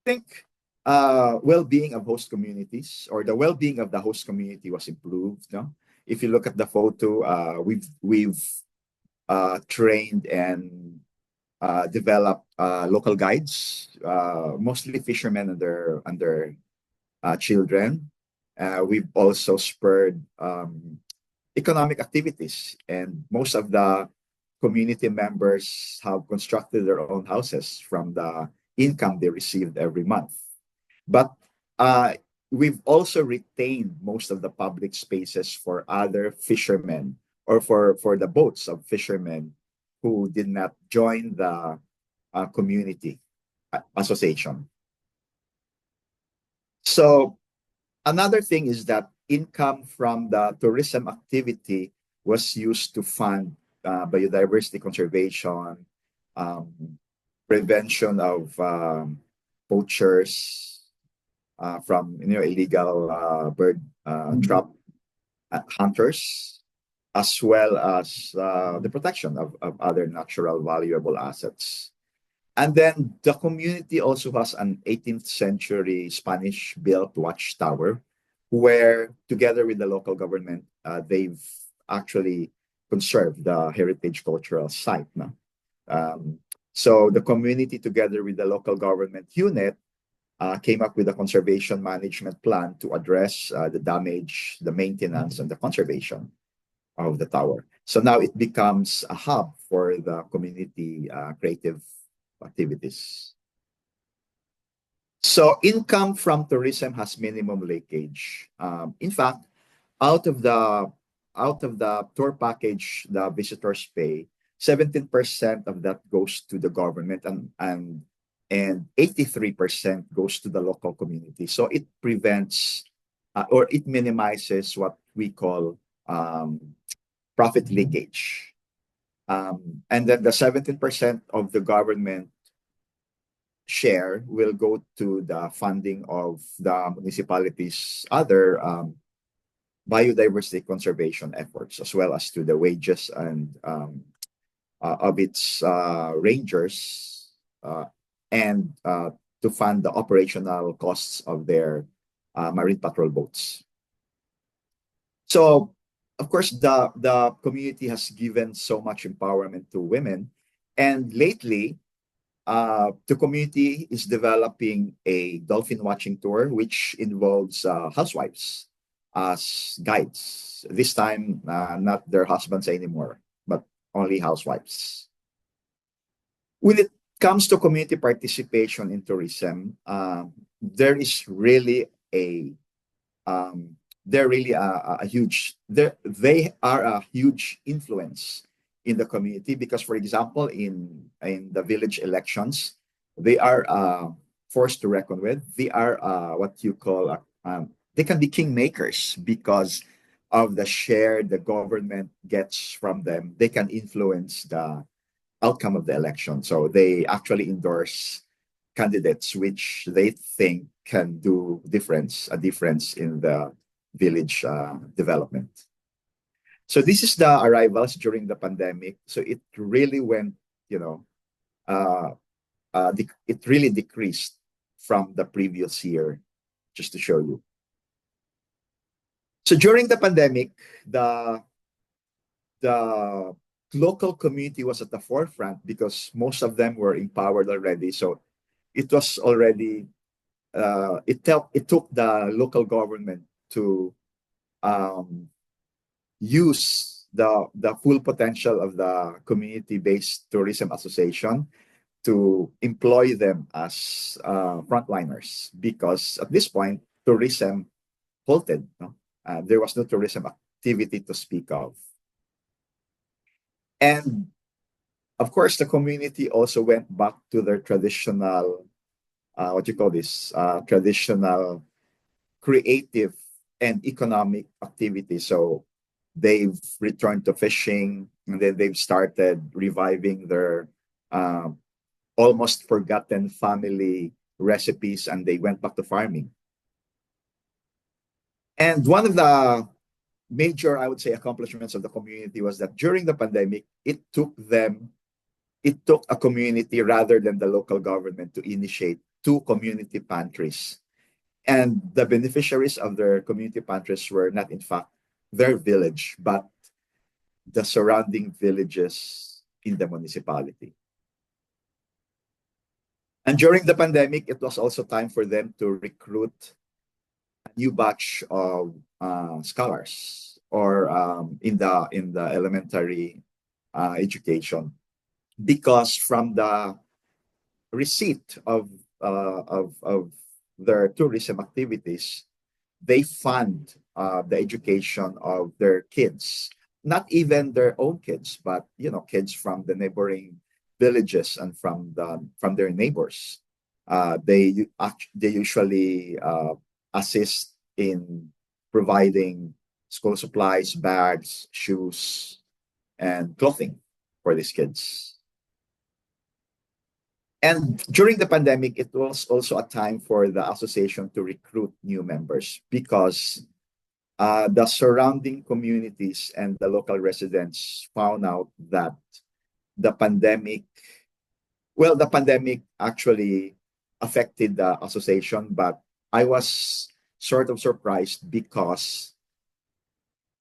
think well-being of host communities, or the well-being of the host community, was improved. If you look at the photo, we've trained and developed local guides, mostly fishermen and their children. We've also spurred economic activities, and most of the community members have constructed their own houses from the income they received every month. But we've also retained most of the public spaces for other fishermen, or for the boats of fishermen who did not join the community association. So another thing is that income from the tourism activity was used to fund biodiversity conservation, prevention of poachers, from illegal bird trap hunters, as well as the protection of other natural valuable assets. And then the community also has an 18th century Spanish-built watchtower, where together with the local government, they've actually conserved the heritage cultural site. No? So the community, together with the local government unit, came up with a conservation management plan to address the damage, the maintenance, and the conservation of the tower. So now it becomes a hub for the community creative activities. So income from tourism has minimum leakage. In fact, out of the tour package the visitors pay, 17% of that goes to the government, and 83% goes to the local community. So it prevents or it minimizes what we call profit leakage. And then the 17% of the government share will go to the funding of the municipality's other biodiversity conservation efforts, as well as to the wages and of its rangers, and to fund the operational costs of their marine patrol boats. So, of course, the community has given so much empowerment to women, and lately, the community is developing a dolphin watching tour, which involves housewives as guides. This time, not their husbands anymore, but only housewives. When it comes to community participation in tourism, there is really a they are a huge influence in the community, because, for example, in the village elections, they are forced to reckon with. They are what you call they can be kingmakers because of the share the government gets from them. They can influence the outcome of the election. So they actually endorse candidates which they think can do a difference in the village development. So this is the arrivals during the pandemic. So it really went, it really decreased from the previous year, just to show you. So during the pandemic, the local community was at the forefront because most of them were empowered already. So it was already, it took the local government to use the full potential of the community-based tourism association to employ them as frontliners, because at this point tourism halted. No? There was no tourism activity to speak of, and of course the community also went back to their traditional traditional creative and economic activity. So they've returned to fishing, and then they've started reviving their almost forgotten family recipes, and they went back to farming. And one of the major, I would say, accomplishments of the community was that during the pandemic, it took a community rather than the local government to initiate 2 community pantries. And the beneficiaries of their community pantries were not, in fact, their village, but the surrounding villages in the municipality. And during the pandemic, it was also time for them to recruit a new batch of scholars, or in the elementary education, because from the receipt of their tourism activities, they fund the education of their kids, not even their own kids, but kids from the neighboring villages and from their neighbors. They usually assist in providing school supplies, bags, shoes, and clothing for these kids. And during the pandemic, it was also a time for the association to recruit new members because the surrounding communities and the local residents found out that the pandemic, the pandemic actually affected the association, but I was sort of surprised because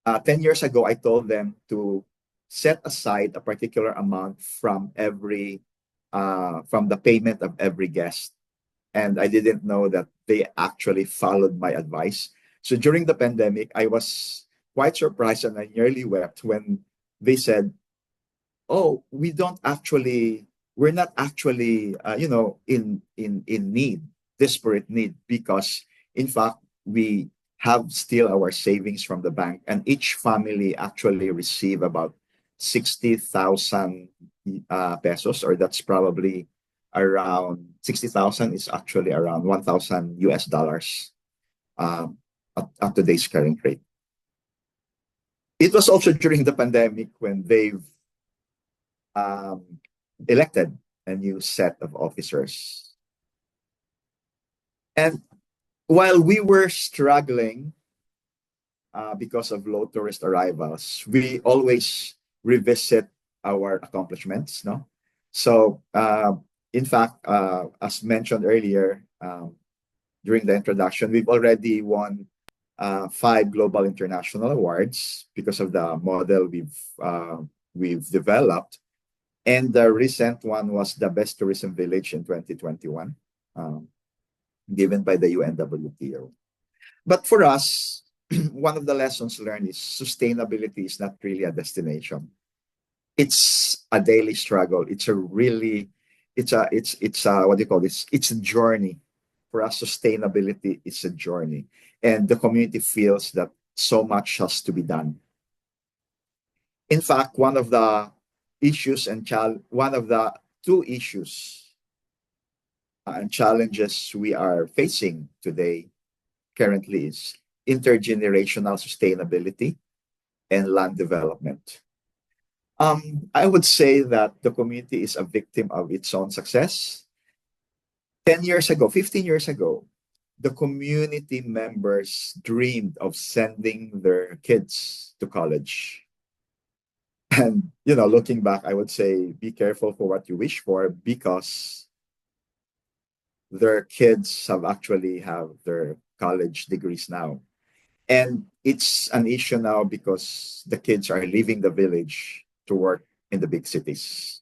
10 years ago, I told them to set aside a particular amount from from the payment of every guest. And I didn't know that they actually followed my advice. So during the pandemic, I was quite surprised and I nearly wept when they said, "Oh, we're not actually, in need, desperate need, because in fact we have still our savings from the bank, and each family actually receive about 60,000 pesos, or that's probably around 60,000 is actually around 1,000 US dollars at today's current rate." It was also during the pandemic when they've elected a new set of officers. And while we were struggling because of low tourist arrivals, we always revisit our accomplishments, no? So, in fact, as mentioned earlier, during the introduction, we've already won 5 global international awards because of the model we've developed. And the recent one was the Best Tourism Village in 2021, given by the UNWTO. But for us, one of the lessons learned is sustainability is not really a destination. It's a daily struggle. It's a what do you call this? It's a journey. For us, sustainability is a journey. And the community feels that so much has to be done. In fact, one of the two issues and challenges we are facing today currently is intergenerational sustainability and land development. I would say that the community is a victim of its own success. 10 years ago, 15 years ago, the community members dreamed of sending their kids to college. And, looking back, I would say, be careful for what you wish for, because their kids have their college degrees now. And it's an issue now because the kids are leaving the village to work in the big cities,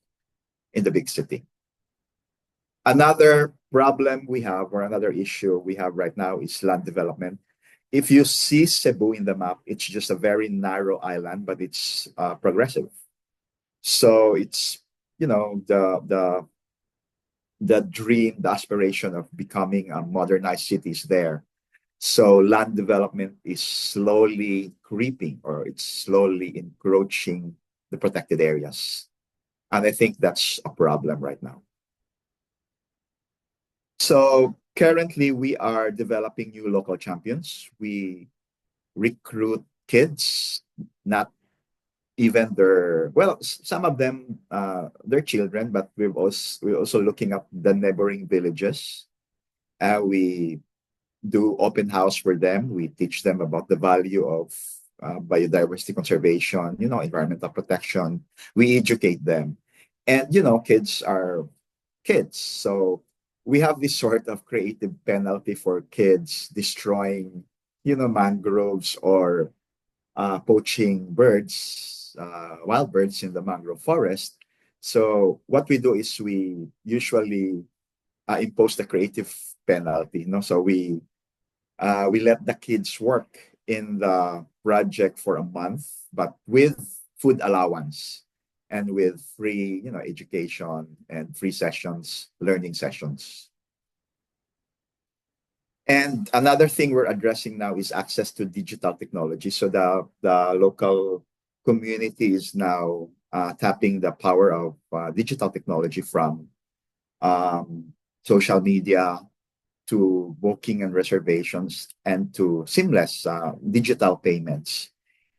in the big city. Another problem we have, or another issue we have right now, is land development. If you see Cebu in the map, it's just a very narrow island, but it's progressive. So it's, the dream, the aspiration of becoming a modernized city is there. So land development is slowly creeping, or it's slowly encroaching the protected areas. And I think that's a problem right now. So currently we are developing new local champions. We recruit kids, not even some of them, they're children, but we're also looking at the neighboring villages. We do open house for them. We teach them about the value of biodiversity conservation, environmental protection. We educate them. And, kids are kids. So we have this sort of creative penalty for kids destroying, mangroves or poaching birds, wild birds in the mangrove forest. So what we do is we usually impose the creative penalty. So we let the kids work in the project for a month, but with food allowance and with free, education and free sessions, learning sessions. And another thing we're addressing now is access to digital technology. So the local community is now tapping the power of digital technology, from social media to booking and reservations, and to seamless digital payments.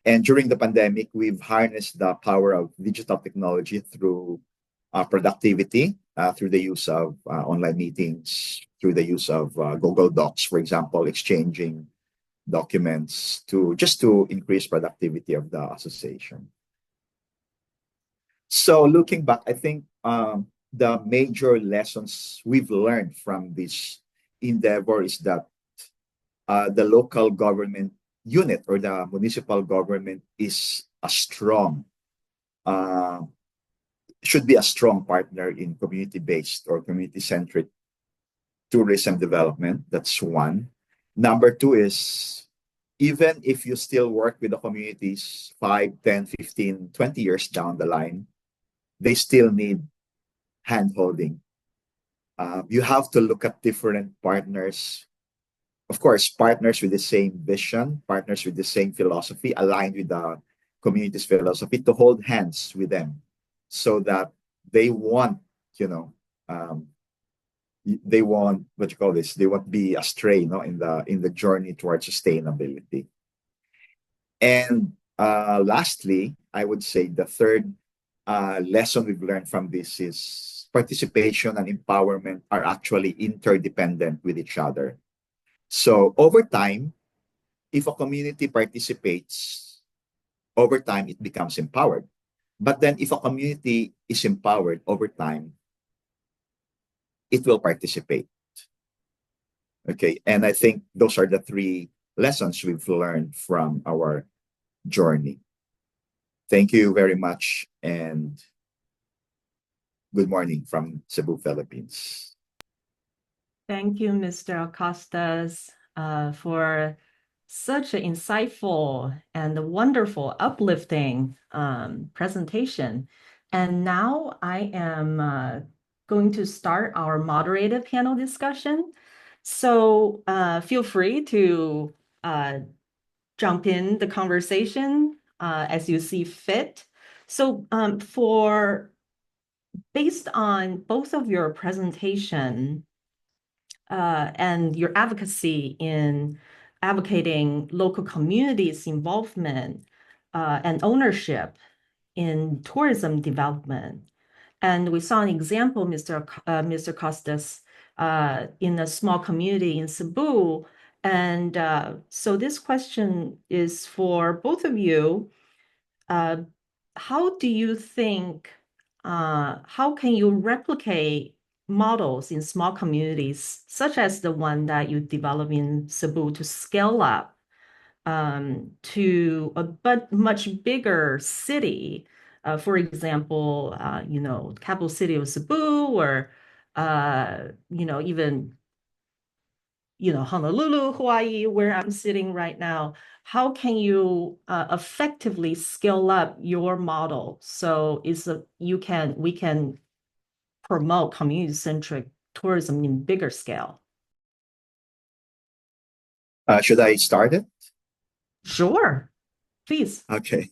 And during the pandemic, we've harnessed the power of digital technology through productivity through the use of online meetings, through the use of Google Docs, for example, exchanging documents just to increase productivity of the association. So looking back, I think the major lessons we've learned from this endeavor is that the local government unit or the municipal government is a strong, should be a strong partner in community-based or community-centric tourism development. That's one. Number two is, even if you still work with the communities 5, 10, 15, 20 years down the line, they still need hand-holding. You have to look at different partners. Of course, partners with the same vision, partners with the same philosophy, aligned with the community's philosophy, to hold hands with them so that they won't, they won't, what you call this, they won't be astray, in the journey towards sustainability. And lastly, I would say the third lesson we've learned from this is participation and empowerment are actually interdependent with each other. So over time, if a community participates, over time it becomes empowered. But then if a community is empowered, over time, it will participate. Okay, and I think those are the three lessons we've learned from our journey. Thank you very much, and good morning from Cebu, Philippines. Thank you, Mr. Costas, for such an insightful and wonderful, uplifting presentation. And now I am going to start our moderated panel discussion. So feel free to jump in the conversation as you see fit. So based on both of your presentation and your advocacy in advocating local communities' involvement and ownership in tourism development. And we saw an example, Mr. Costas, in a small community in Cebu. And so this question is for both of you. How do you think, how can you replicate models in small communities, such as the one that you develop in Cebu, to scale up to a much bigger city? For example, capital city of Cebu, or even Honolulu, Hawaii, where I'm sitting right now. How can you effectively scale up your model so we can promote community-centric tourism in bigger scale? Should I start it? Sure, please. Okay.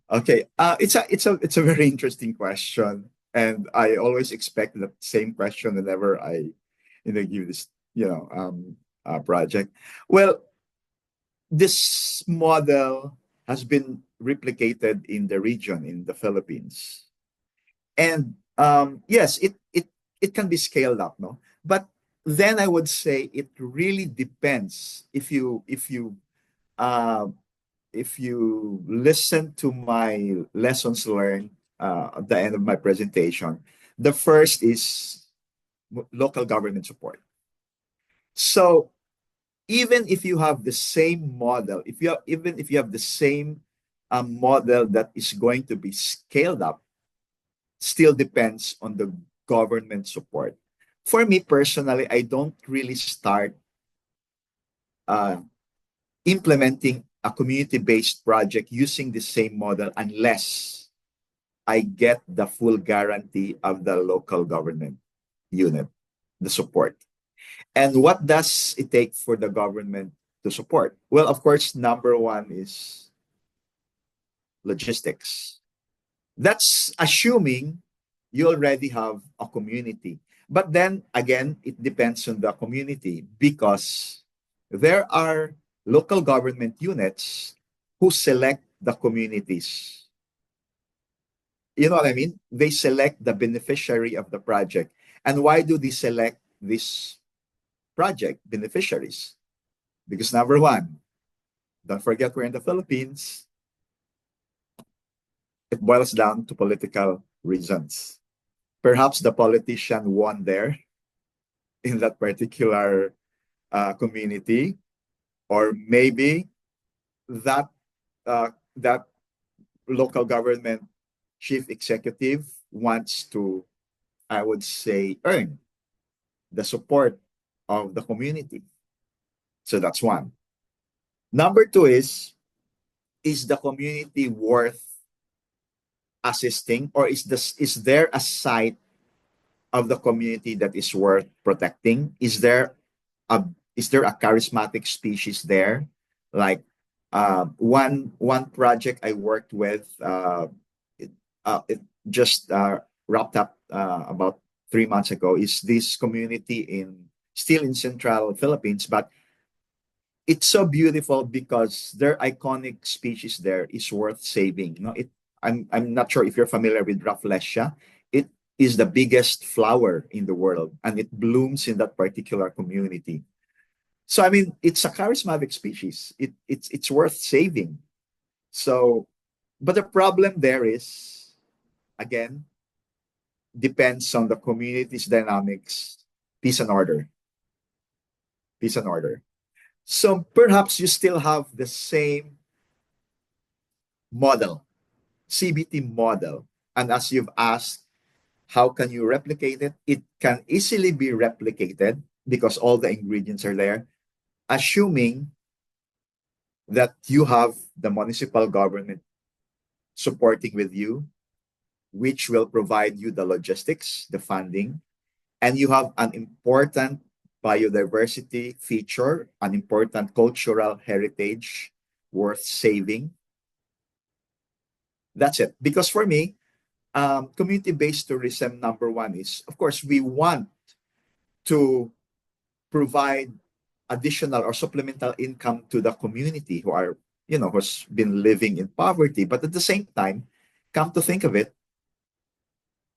It's a very interesting question, and I always expect the same question whenever I give this project. Well, this model has been replicated in the region, in the Philippines, and yes, it can be scaled up, no? But then I would say it really depends. If you listen to my lessons learned at the end of my presentation, the first is local government support. So even if you have the same model, even if you have the same model that is going to be scaled up, still depends on the government support. For me personally, I don't really start implementing a community-based project using the same model unless I get the full guarantee of the local government unit, the support. And what does it take for the government to support? Well, of course, number one is logistics. That's assuming you already have a community. But then again, it depends on the community, because there are local government units who select the communities You know what I mean? They select the beneficiary of the project. And why do they select this project beneficiaries? Because number one, don't forget we're in the Philippines. It boils down to political reasons. Perhaps the politician won there in that particular community, or maybe that that local government chief executive wants to, I would say, earn the support of the community. So that's one. Number two is the community worth assisting, or is there a site of the community that is worth protecting? Is there a charismatic species there? Like one project I worked with, it just wrapped up about 3 months ago, is this community still in central Philippines, but it's so beautiful because their iconic species there is worth saving. You know, I'm not sure if you're familiar with Rafflesia. It is the biggest flower in the world, and it blooms in that particular community. So I mean, it's a charismatic species. It's worth saving. So, but the problem there is, again, depends on the community's dynamics, peace and order. Peace and order. So perhaps you still have the same model, CBT model. And as you've asked, how can you replicate it? It can easily be replicated because all the ingredients are there, assuming that you have the municipal government supporting with you, which will provide you the logistics, the funding, and you have an important biodiversity feature, an important cultural heritage worth saving. That's it. Because for me, community-based tourism, number one is, of course, we want to provide additional or supplemental income to the community who are, who's been living in poverty. But at the same time, come to think of it,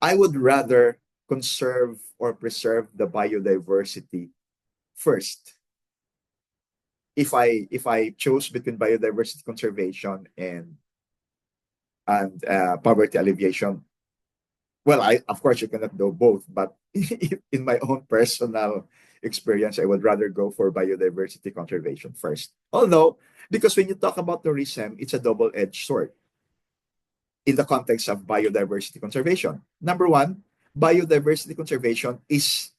I would rather conserve or preserve the biodiversity first. If I chose between biodiversity conservation and poverty alleviation, well, of course you cannot do both, but in my own personal experience, I would rather go for biodiversity conservation first. Although, because when you talk about tourism, it's a double-edged sword in the context of biodiversity conservation. Number one, biodiversity conservation is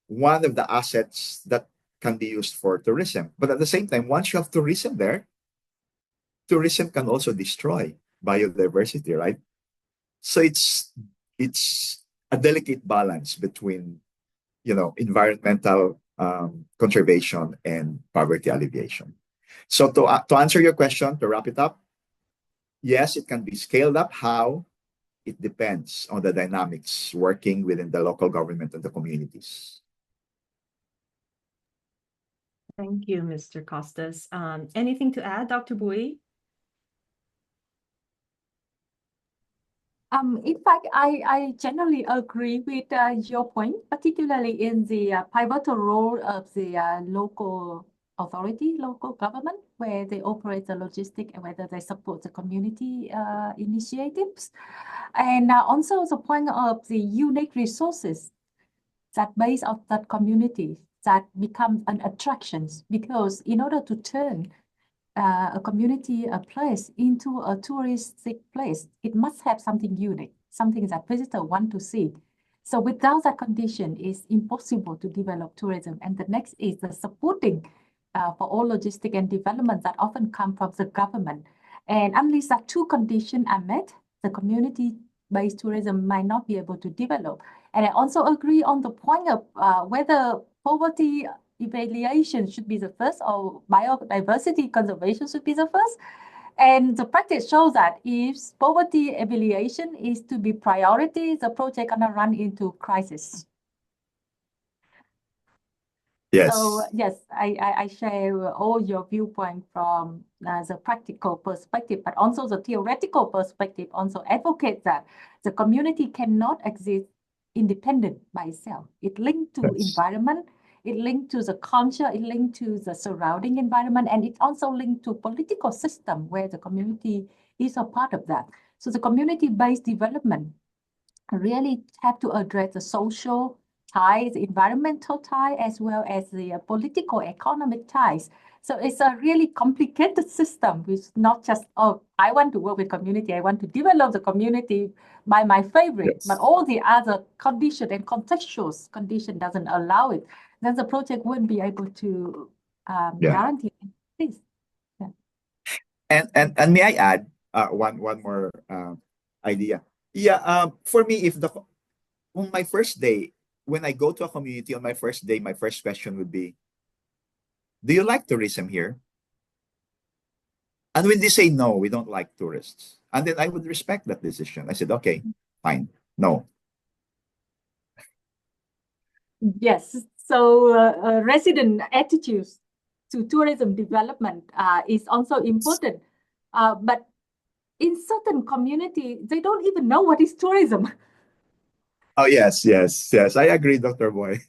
one of the assets that can be used for tourism. But at the same time, once you have tourism there, tourism can also destroy biodiversity, right? So it's a delicate balance between, environmental conservation and poverty alleviation. So to answer your question, to wrap it up, yes, it can be scaled up. How? It depends on the dynamics working within the local government and the communities. Thank you, Mr. Costas. Anything to add, Dr. Bui? In fact, I generally agree with your point, particularly in the pivotal role of the local authority, local government, where they operate the logistic and whether they support the community initiatives. And also the point of the unique resources that base of that community that become an attraction, because in order to turn a community, a place into a touristic place, it must have something unique, something that visitors want to see. So without that condition, it's impossible to develop tourism. And the next is the supporting for all logistic and development that often come from the government. And unless that two conditions are met, the community-based tourism might not be able to develop. And I also agree on the point of whether poverty evaluation should be the first or biodiversity conservation should be the first. And the practice shows that if poverty evaluation is to be priority, the project gonna run into crisis. Yes. So yes, I share all your viewpoint from the practical perspective, but also the theoretical perspective also advocate that the community cannot exist independent by itself. It linked to Yes. environment, it linked to the culture, it linked to the surrounding environment, and it also linked to political system where the community is a part of that. So the community-based development really have to address the social ties, environmental tie, as well as the political economic ties. So it's a really complicated system, which not just, oh, I want to work with community, I want to develop the community by my favorite, Yes. but all the other condition and contextual condition doesn't allow it. Then the project wouldn't be able to Yeah. guarantee this. And may I add one more idea? Yeah. For me, if on my first day, when I go to a community on my first day, my first question would be, "Do you like tourism here?" And when they say no, we don't like tourists, and then I would respect that decision. I said, "Okay, fine, no." Yes, so resident attitudes to tourism development is also important. But in certain community, they don't even know what is tourism. Oh yes, yes, yes. I agree, Dr. Boy.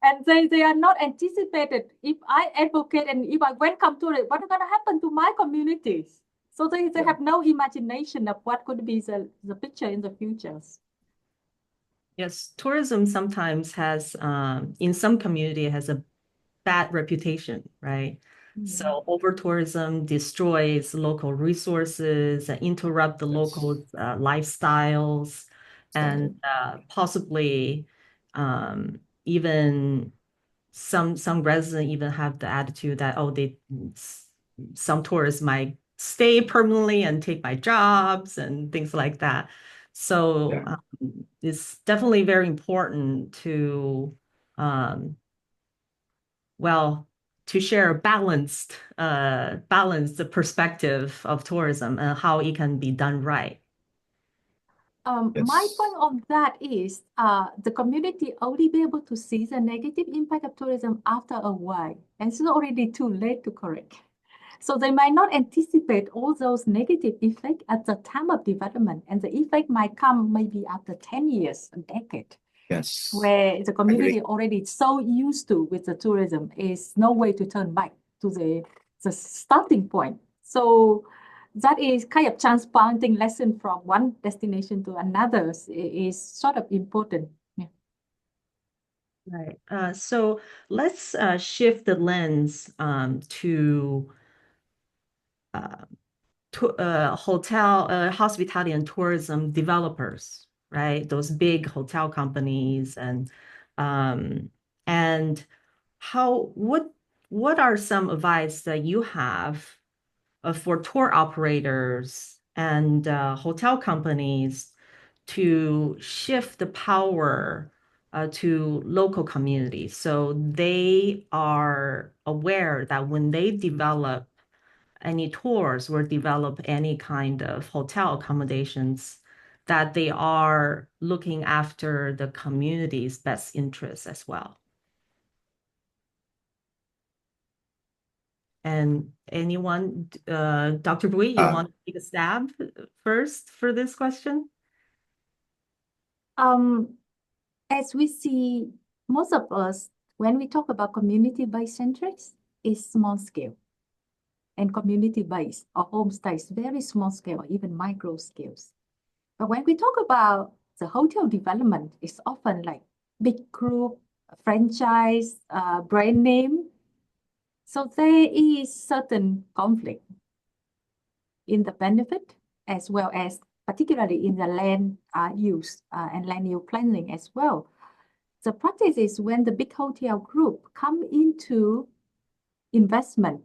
And they are not anticipated. If I advocate and if I welcome tourists, what is going to happen to my communities? So they Yeah. have no imagination of what could be the picture in the future. Yes, tourism sometimes has, in some community, has a bad reputation, right? So over tourism destroys local resources and interrupt the Yes. local lifestyles, and possibly even some residents even have the attitude that, oh, some tourists might stay permanently and take my jobs and things like that. So Yeah. it's definitely very important to to share a balanced perspective of tourism and how it can be done right. My Yes. point on that is the community only be able to see the negative impact of tourism after a while, and it's already too late to correct. So they might not anticipate all those negative effects at the time of development, and the effect might come maybe after 10 years, a decade, Yes. where the community Agree. already so used to with the tourism is no way to turn back to the starting point. So that is kind of transplanting lesson from one destination to another is sort of important. Yeah. Right. So let's shift the lens to hotel, hospitality and tourism developers, right? Those big hotel companies and what are some advice that you have for tour operators and hotel companies to shift the power to local communities so they are aware that when they develop any tours or develop any kind of hotel accommodations, that they are looking after the community's best interests as well. And anyone, Dr. Bui, you want to take a stab first for this question? As we see, most of us, when we talk about community-based centrics, is small scale. And community-based or homestays, very small scale, even micro scales. But when we talk about the hotel development, it's often like big group, franchise, brand name. So there is certain conflict in the benefit as well as particularly in the land use and land use planning as well. The practice is when the big hotel group come into investment,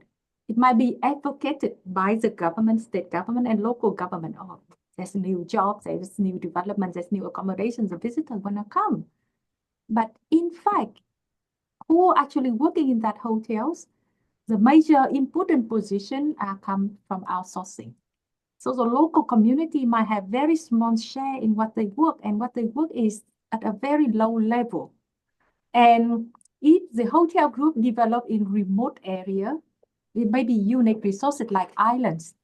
it might be advocated by the government, state government, and local government. Oh, there's new jobs, there's new development, there's new accommodations, the visitors want to come. But in fact, who are actually working in that hotels, the major important position come from outsourcing. So the local community might have very small share in what they work, and what they work is at a very low level. And If the hotel group develop in remote area, it may be unique resources like islands.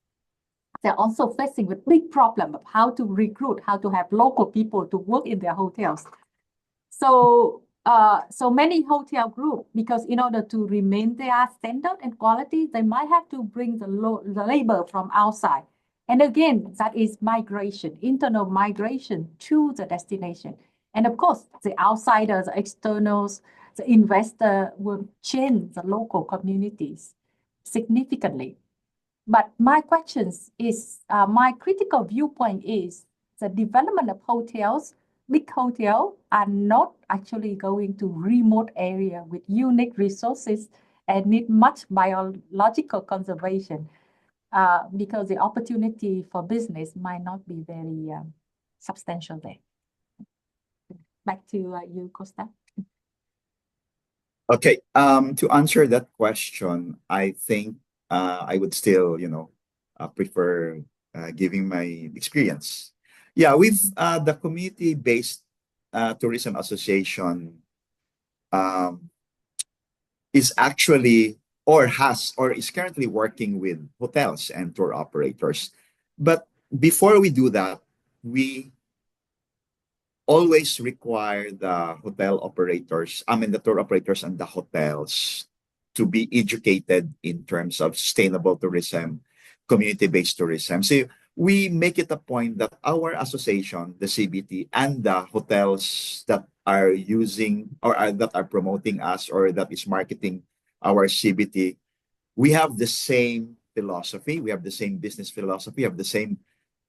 They're also facing with big problem of how to recruit, how to have local people to work in their hotels. So many hotel groups, because in order to remain their standard and quality, they might have to bring the labor from outside. And again, that is migration, internal migration to the destination. And of course, the outsiders, the externals, the investor will change the local communities significantly. But my questions is, my critical viewpoint is the development of hotels, big hotels are not actually going to remote area with unique resources and need much biological conservation because the opportunity for business might not be very substantial there. Back to you, Costa. Okay, to answer that question, I think I would still, prefer giving my experience. Yeah, with the community-based tourism association is actually or is currently working with hotels and tour operators. But before we do that, we always require the hotel operators, the tour operators and the hotels to be educated in terms of sustainable tourism, community-based tourism. So we make it a point that our association, the CBT, and the hotels that are using or that are promoting us or that is marketing our CBT, we have the same philosophy, we have the same business philosophy, we have the same,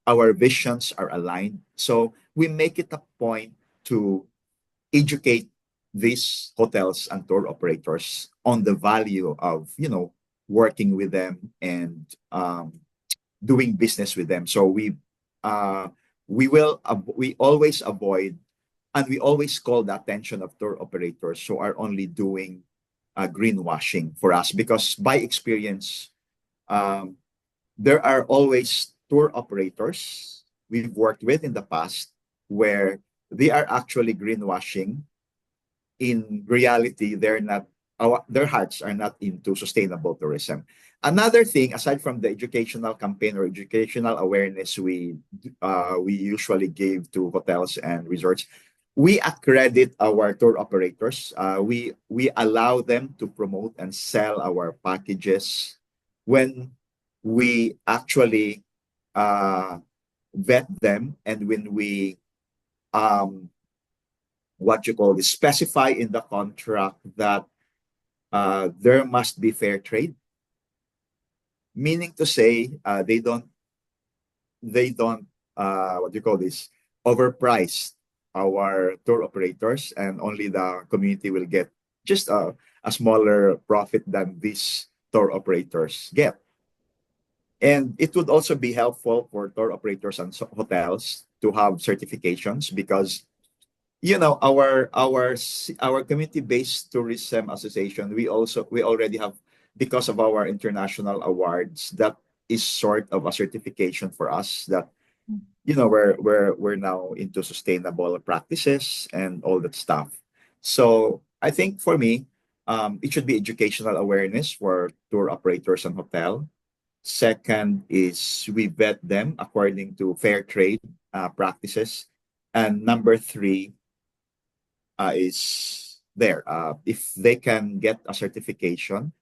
our visions are aligned. So we make it a point to educate these hotels and tour operators on the value of, working with them and doing business with them. So we always avoid and we always call the attention of tour operators who are only doing greenwashing for us, because by experience, there are always tour operators we've worked with in the past where they are actually greenwashing. In reality, their hearts are not into sustainable tourism. Another thing, aside from the educational campaign or educational awareness we usually give to hotels and resorts, we accredit our tour operators. We allow them to promote and sell our packages when we actually vet them and when we specify in the contract that there must be fair trade, meaning to say they don't overprice our tour operators, and only the community will get just a smaller profit than these tour operators get. And it would also be helpful for tour operators and hotels to have certifications, because our community-based tourism association, we already have, because of our international awards, that is sort of a certification for us that we're now into sustainable practices and all that stuff. So I think for me, it should be educational awareness for tour operators and hotel. Second is we vet them according to fair trade practices. And number three is if they can get a certification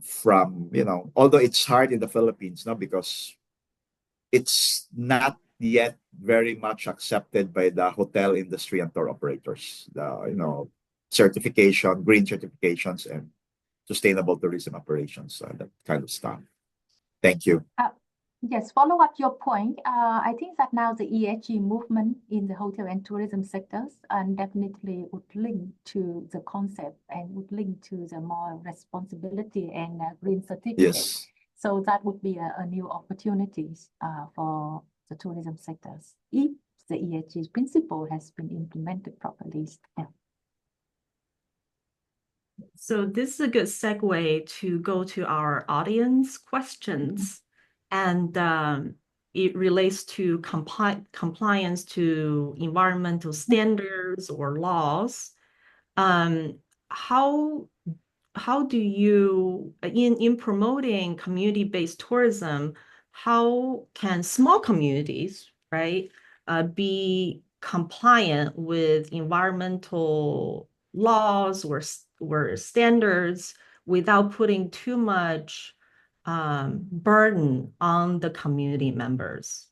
from, although it's hard in the Philippines now because it's not yet very much accepted by the hotel industry and tour operators, certification, green certifications and sustainable tourism operations, that kind of stuff. Thank you. Yes, follow up your point. I think that now the ESG movement in the hotel and tourism sectors definitely would link to the concept and would link to the more responsibility and green certificate. Yes. So that would be a new opportunities for the tourism sectors if the ESG principle has been implemented properly. Yeah. So this is a good segue to go to our audience questions. And it relates to compliance to environmental standards or laws. how do you, in promoting community-based tourism, how can small communities, right, be compliant with environmental laws or standards without putting too much burden on the community members?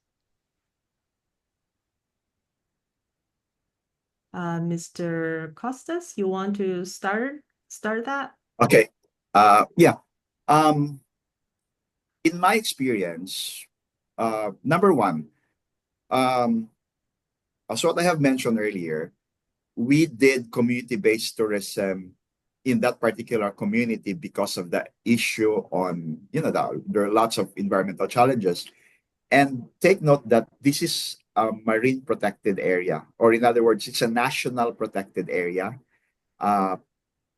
Mr. Costas, you want to start that? Okay. Yeah. In my experience, number one, as what I have mentioned earlier, we did community-based tourism in that particular community because of the issue on, there are lots of environmental challenges. And take note that this is a marine protected area, or in other words, it's a national protected area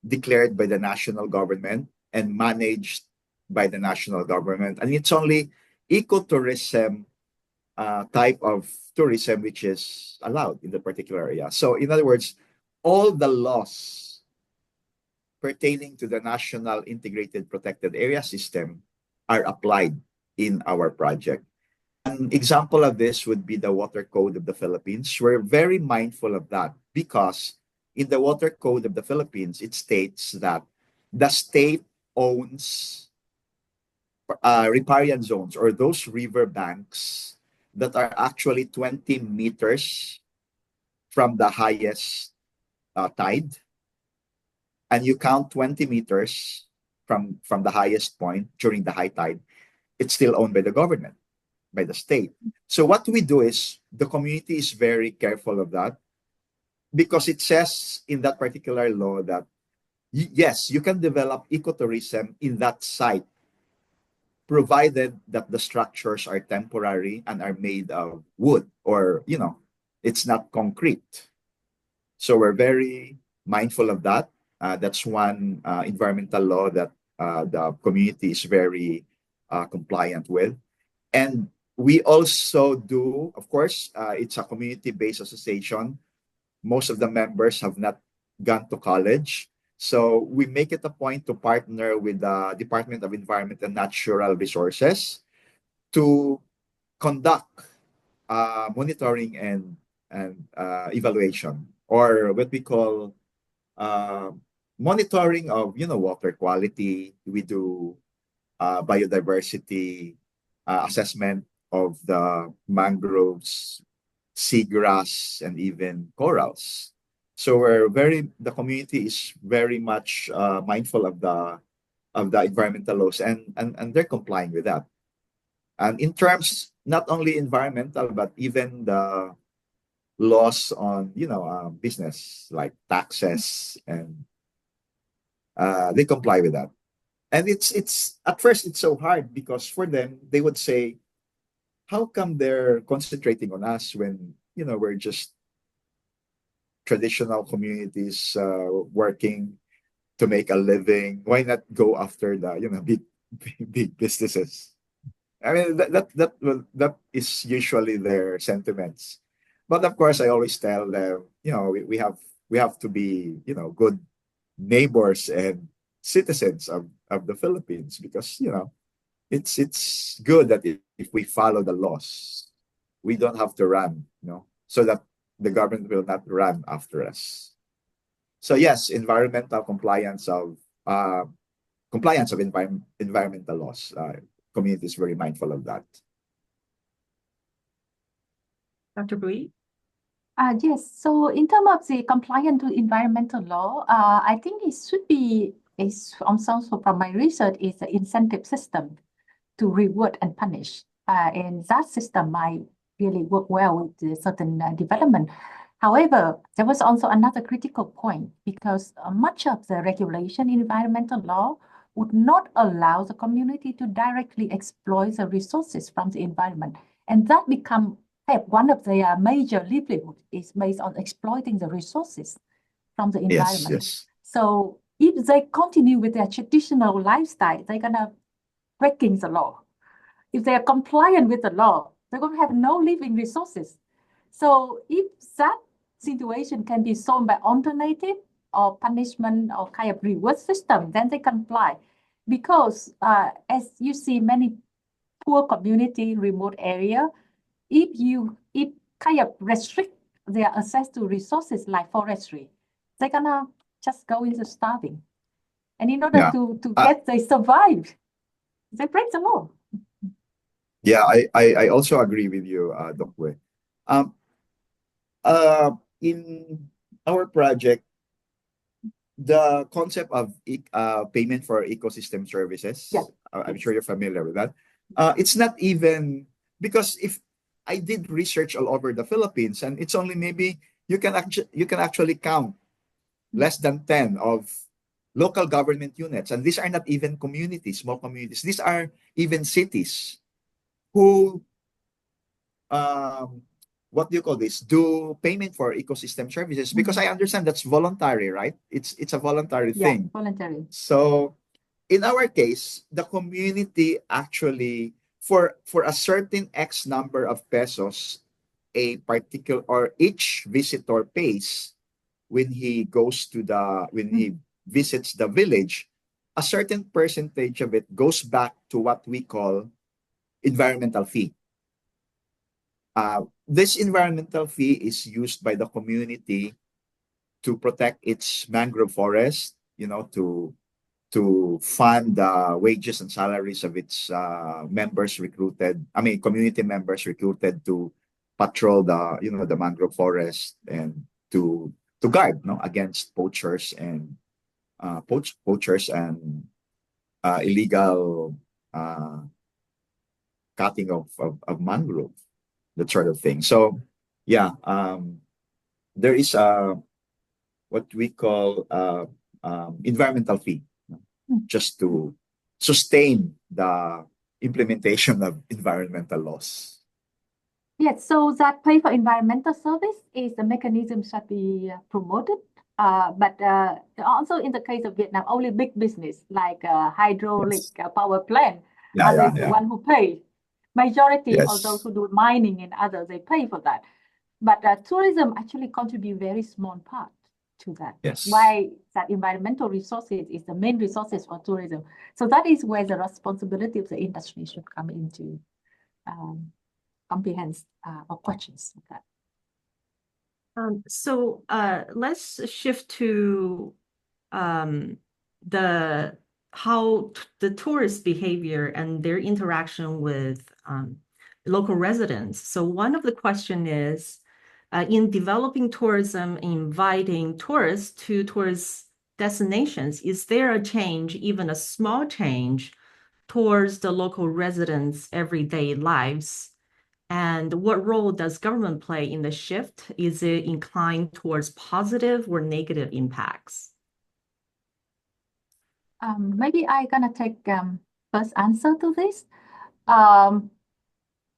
declared by the national government and managed by the national government. And it's only ecotourism type of tourism which is allowed in the particular area. So in other words, all the laws pertaining to the National Integrated Protected Area System are applied in our project. An example of this would be the Water Code of the Philippines. We're very mindful of that because in the Water Code of the Philippines, it states that the state owns riparian zones, or those river banks that are actually 20 meters from the highest tide. And you count 20 meters from the highest point during the high tide, it's still owned by the government, by the state. So what we do is the community is very careful of that because it says in that particular law that yes, you can develop ecotourism in that site, provided that the structures are temporary and are made of wood, or, it's not concrete. So we're very mindful of that. That's one environmental law that the community is very compliant with. And we also do, of course, it's a community-based association. Most of the members have not gone to college. So we make it a point to partner with the Department of Environment and Natural Resources to conduct monitoring and evaluation, or what we call monitoring of water quality. We do biodiversity assessment of the mangroves, seagrass, and even corals. So the community is very much mindful of the environmental laws, and they're complying with that. And in terms not only environmental but even the laws on business like taxes, and they comply with that. And it's at first it's so hard because for them they would say, how come they're concentrating on us when we're just traditional communities working to make a living? Why not go after the big businesses? I mean, that is usually their sentiments. But of course, I always tell them, we have to be good neighbors and citizens of the Philippines, because it's good that if we follow the laws, we don't have to run, so that the government will not run after us. So yes, environmental compliance of environmental laws. Community is very mindful of that. Dr. Bui? Yes, so in terms of the compliance to environmental law, I think it should be, also from my research, is an incentive system to reward and punish. And that system might really work well with certain development. However, there was also another critical point, because much of the regulation in environmental law would not allow the community to directly exploit the resources from the environment. And that become one of their major livelihood is based on exploiting the resources from the environment. Yes. So if they continue with their traditional lifestyle, they're gonna breaking the law. If they are compliant with the law, they're going to have no living resources. So if that situation can be solved by alternative, or punishment or kind of reward system, then they comply. Because as you see, many poor community, remote area, if kind of restrict their access to resources like forestry, they're gonna just go into starving. And in order Yeah. to get they survive, they break the law. Yeah, I also agree with you, Doc Wei. In our project, the concept of payment for ecosystem services, Yeah. I'm sure you're familiar with that. It's not even, because if I did research all over the Philippines, and it's only maybe you can actually count less than 10 of local government units, and these are not even communities, small communities. These are even cities who what do you call this? Do payment for ecosystem services, because I understand that's voluntary, right? It's a voluntary thing. Voluntary. So in our case, the community actually for a certain X number of pesos, a particular or each visitor pays when he goes to when he visits the village, a certain percentage of it goes back to what we call environmental fee. This environmental fee is used by the community to protect its mangrove forest, to fund the wages and salaries of its community members recruited to patrol the mangrove forest, and to guard against poachers and illegal cutting of mangrove, that sort of thing. So yeah, there is what we call environmental fee, just to sustain the implementation of environmental laws. Yes, so that pay for environmental service is a mechanism that be promoted. But also in the case of Vietnam, only big business like hydraulic power plant are the one who pay. Majority of those who do mining and others, they pay for that. But tourism actually contribute very small part to that. Yes. Why that environmental resources is the main resources for tourism. So that is where the responsibility of the industry should come into comprehend or questions of that. So let's shift to how the tourist behavior and their interaction with local residents. So one of the question is, in developing tourism, inviting tourists to tourist destinations, is there a change, even a small change, towards the local residents' everyday lives? And what role does government play in the shift? Is it inclined towards positive or negative impacts? Maybe I'm gonna take first answer to this.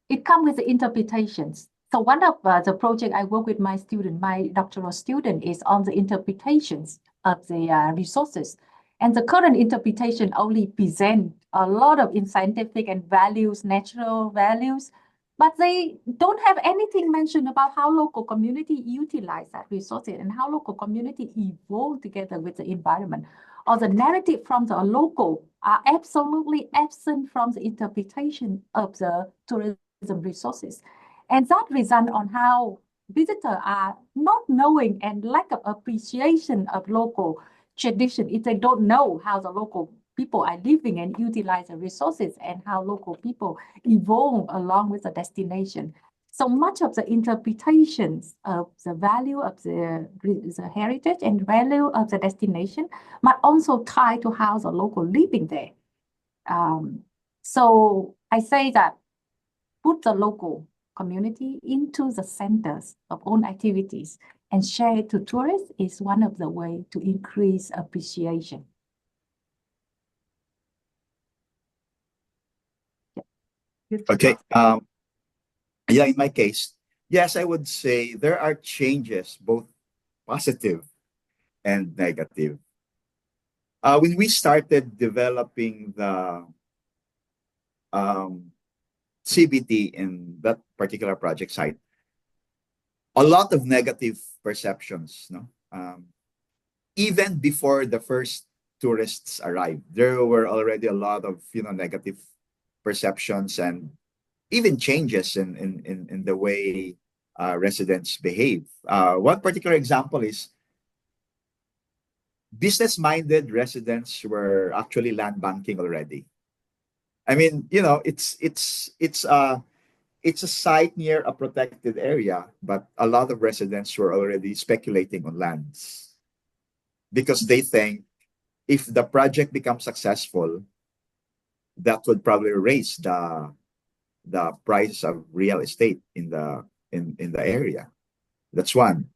It comes with the interpretations. So one of the project I work with my student, my doctoral student, is on the interpretations of the resources. And the current interpretation only present a lot of scientific and values, natural values, but they don't have anything mentioned about how local community utilize that resources and how local community evolve together with the environment. Or the narrative from the local are absolutely absent from the interpretation of the tourism resources. And that results on how visitors are not knowing and lack of appreciation of local tradition if they don't know how the local people are living and utilize the resources and how local people evolve along with the destination. So much of the interpretations of the value of the heritage and value of the destination might also tie to how the local living there. So I say that put the local community into the centers of own activities and share it to tourists is one of the ways to increase appreciation. Okay. Yeah, in my case, yes, I would say there are changes, both positive and negative. When we started developing the CBT in that particular project site, a lot of negative perceptions, even before the first tourists arrived, there were already a lot of negative perceptions and even changes in the way residents behave. One particular example is business-minded residents were actually land banking already. I mean, it's a site near a protected area, but a lot of residents were already speculating on lands because they think if the project becomes successful, that would probably raise the price of real estate in the area. That's one.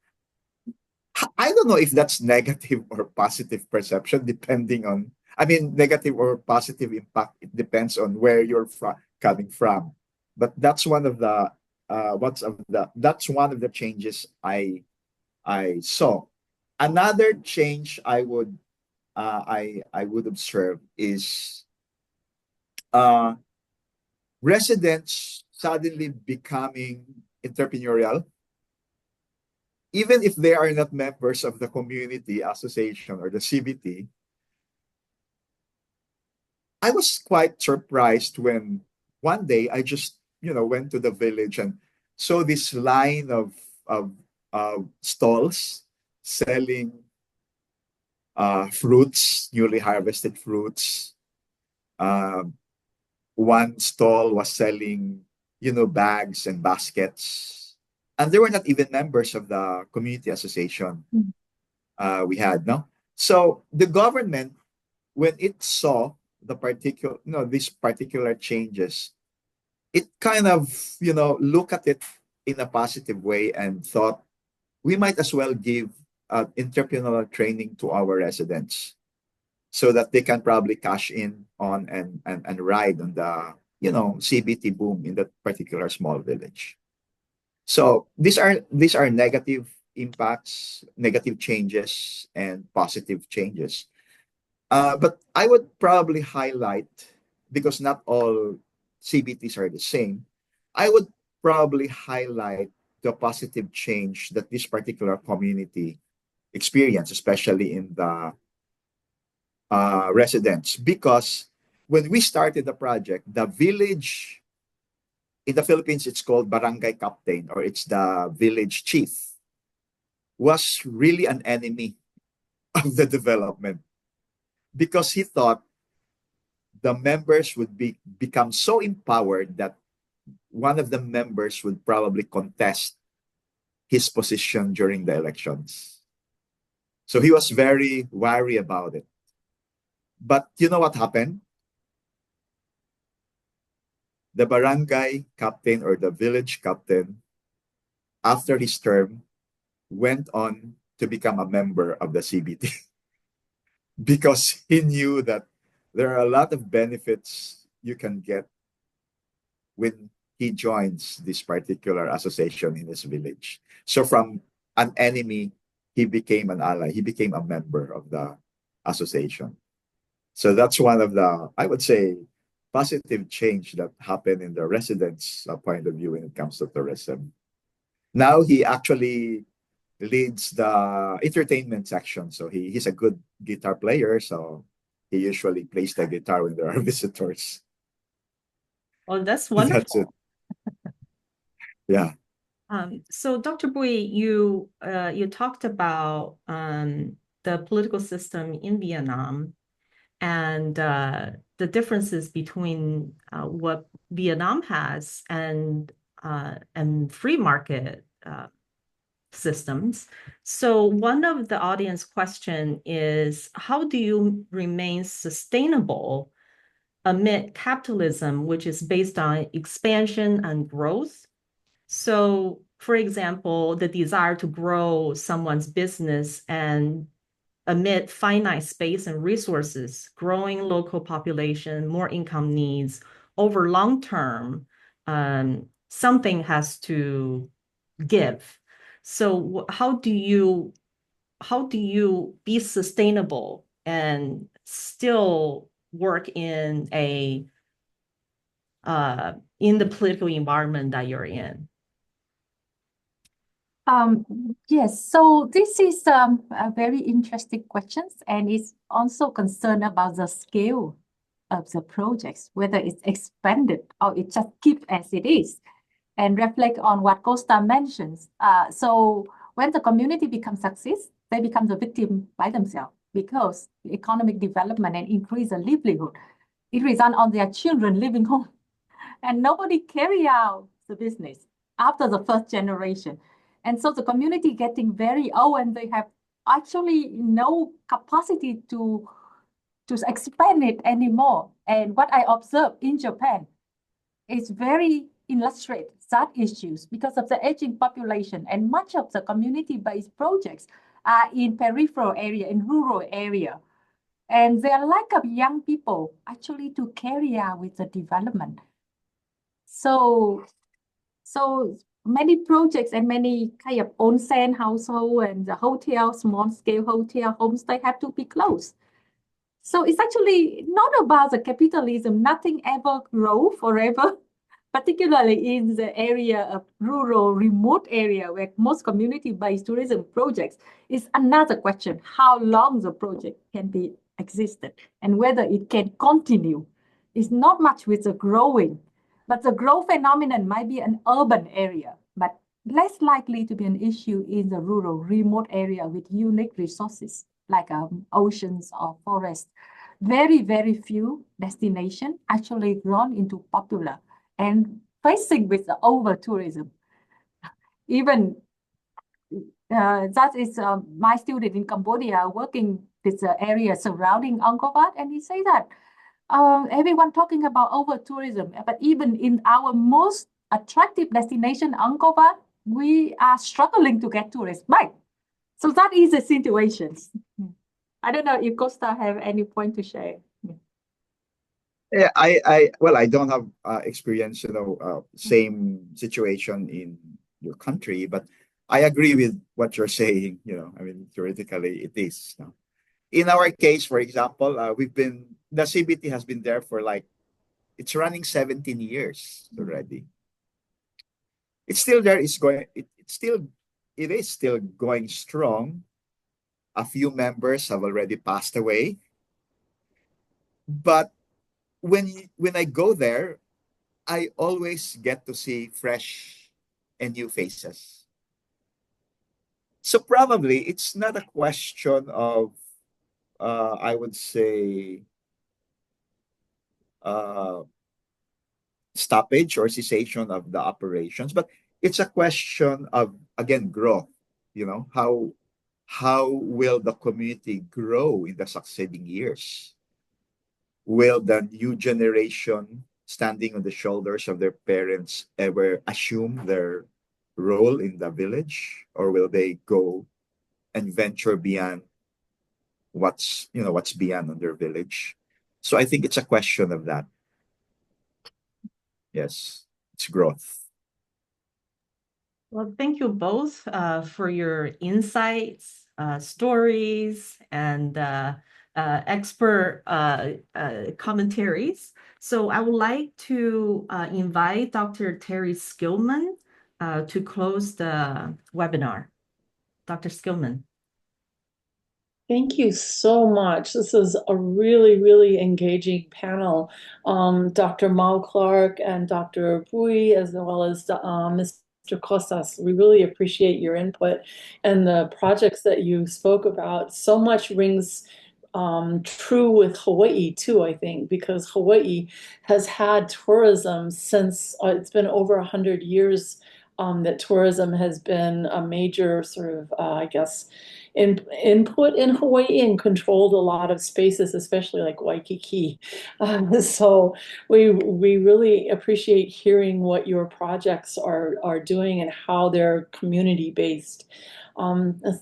I don't know if that's negative or positive perception, depending on, I mean, negative or positive impact. It depends on where you're coming from. But that's one of the that's one of the changes I saw. Another change I would observe is residents suddenly becoming entrepreneurial, even if they are not members of the community association or the CBT. I was quite surprised when one day I just went to the village and saw this line of stalls selling fruits, newly harvested fruits. One stall was selling bags and baskets, and they were not even members of the community association. We had so the government, when it saw the particular these particular changes, it kind of look at it in a positive way and thought we might as well give entrepreneurial training to our residents so that they can probably cash in on and ride on the CBT boom in that particular small village. So these are negative impacts, negative changes, and positive changes. But I would probably highlight, because not all CBTs are the same, I would probably highlight the positive change that this particular community experienced, especially in the residents. Because when we started the project, the village, in the Philippines, it's called barangay captain, or it's the village chief, was really an enemy of the development, because he thought the members would become so empowered that one of the members would probably contest his position during the elections. So he was very wary about it. But you know what happened? The barangay captain, or the village captain, after his term, went on to become a member of the CBT because he knew that there are a lot of benefits you can get when he joins this particular association in his village. So from an enemy, he became an ally. He became a member of the association. So that's one of the, I would say, positive change that happened in the residents' point of view when it comes to tourism. Now he actually leads the entertainment section. So he's a good guitar player. So he usually plays the guitar when there are visitors. Oh, that's wonderful. That's it. Yeah. So Dr. Bui, you talked about the political system in Vietnam and the differences between what Vietnam has and free market systems. So one of the audience question is, how do you remain sustainable amid capitalism, which is based on expansion and growth? So, for example, the desire to grow someone's business and amid finite space and resources, growing local population, more income needs, over long term, something has to give. So how do you be sustainable and still work in the political environment that you're in? Yes, so this is a very interesting question, and it's also concerned about the scale of the projects, whether it's expanded or it just keeps as it is, and reflect on what Costa mentions. So when the community becomes success, they become the victim by themselves because economic development and increase the livelihood, it results on their children living home, and nobody carry out the business after the first generation. And so the community getting very old and they have actually no capacity to expand it anymore. And what I observed in Japan is very illustrate that issues because of the aging population, and much of the community-based projects are in peripheral area, in rural area. And there are lack of young people actually to carry out with the development. So many projects and many kind of onsen household and the hotel, small scale hotel, homestay have to be closed. So it's actually not about the capitalism. Nothing ever grow forever, particularly in the area of rural, remote area where most community-based tourism projects is another question. How long the project can be existed and whether it can continue. It's not much with the growing, but the growth phenomenon might be an urban area, but less likely to be an issue in the rural, remote area with unique resources like oceans or forests. Very, very few destinations actually grown into popular and facing with the over tourism. Even that is my student in Cambodia working with the area surrounding Angkor Wat, and he say that everyone talking about over tourism, but even in our most attractive destination, Angkor Wat, we are struggling to get tourists back. So that is the situation. I don't know if Costa have any point to share. Yeah, I don't have experience, same situation in your country, but I agree with what you're saying. I mean, theoretically, it is. In our case, for example, the CBT has been there for it's running 17 years already. It's still there. It is still going strong. A few members have already passed away, but when I go there, I always get to see fresh and new faces. So probably it's not a question of, I would say, stoppage or cessation of the operations, but it's a question of, again, growth. How will the community grow in the succeeding years? Will the new generation standing on the shoulders of their parents ever assume their role in the village, or will they go and venture beyond what's beyond on their village? So I think it's a question of that. Yes, it's growth. Well, thank you both for your insights, stories, and expert commentaries. So I would like to invite Dr. Terry Skillman to close the webinar. Dr. Skillman. Thank you so much. This is a really, really engaging panel. Dr. Mao-Clark and Dr. Bui, as well as Mr. Costas, we really appreciate your input and the projects that you spoke about. So much rings true with Hawaii too, I think, because Hawaii has had tourism since it's been over 100 years that tourism has been a major sort of, I guess, input in Hawaii and controlled a lot of spaces, especially like Waikiki. So we really appreciate hearing what your projects are doing and how they're community-based.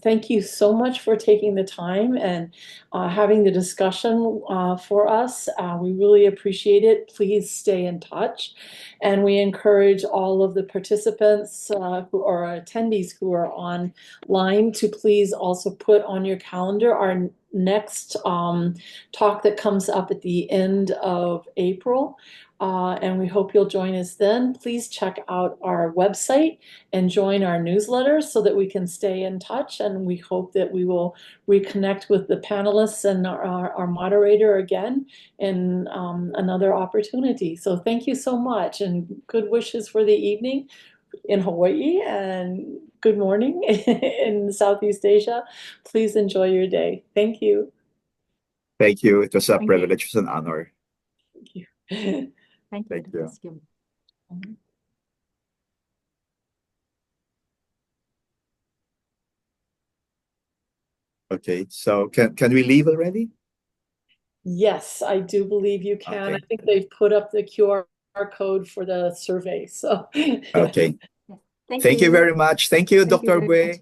Thank you so much for taking the time and having the discussion for us. We really appreciate it. Please stay in touch. And we encourage all of the participants who are attendees who are online to please also put on your calendar our next talk that comes up at the end of April. And we hope you'll join us then. Please check out our website and join our newsletter so that we can stay in touch. And we hope that we will reconnect with the panelists and our moderator again in another opportunity. So thank you so much, and good wishes for the evening in Hawaii and good morning in Southeast Asia. Please enjoy your day. Thank you. Thank you. It was a Thank privilege. It was an honor. Thank you. Thank you. Thank you. Ms. Kim. Okay, so can we leave already? Yes, I do believe you can. Okay. I think they've put up the QR code for the survey. So Okay. Yes. Thank Thank you you. very much. Thank you, Thank you Dr. very much. Bui.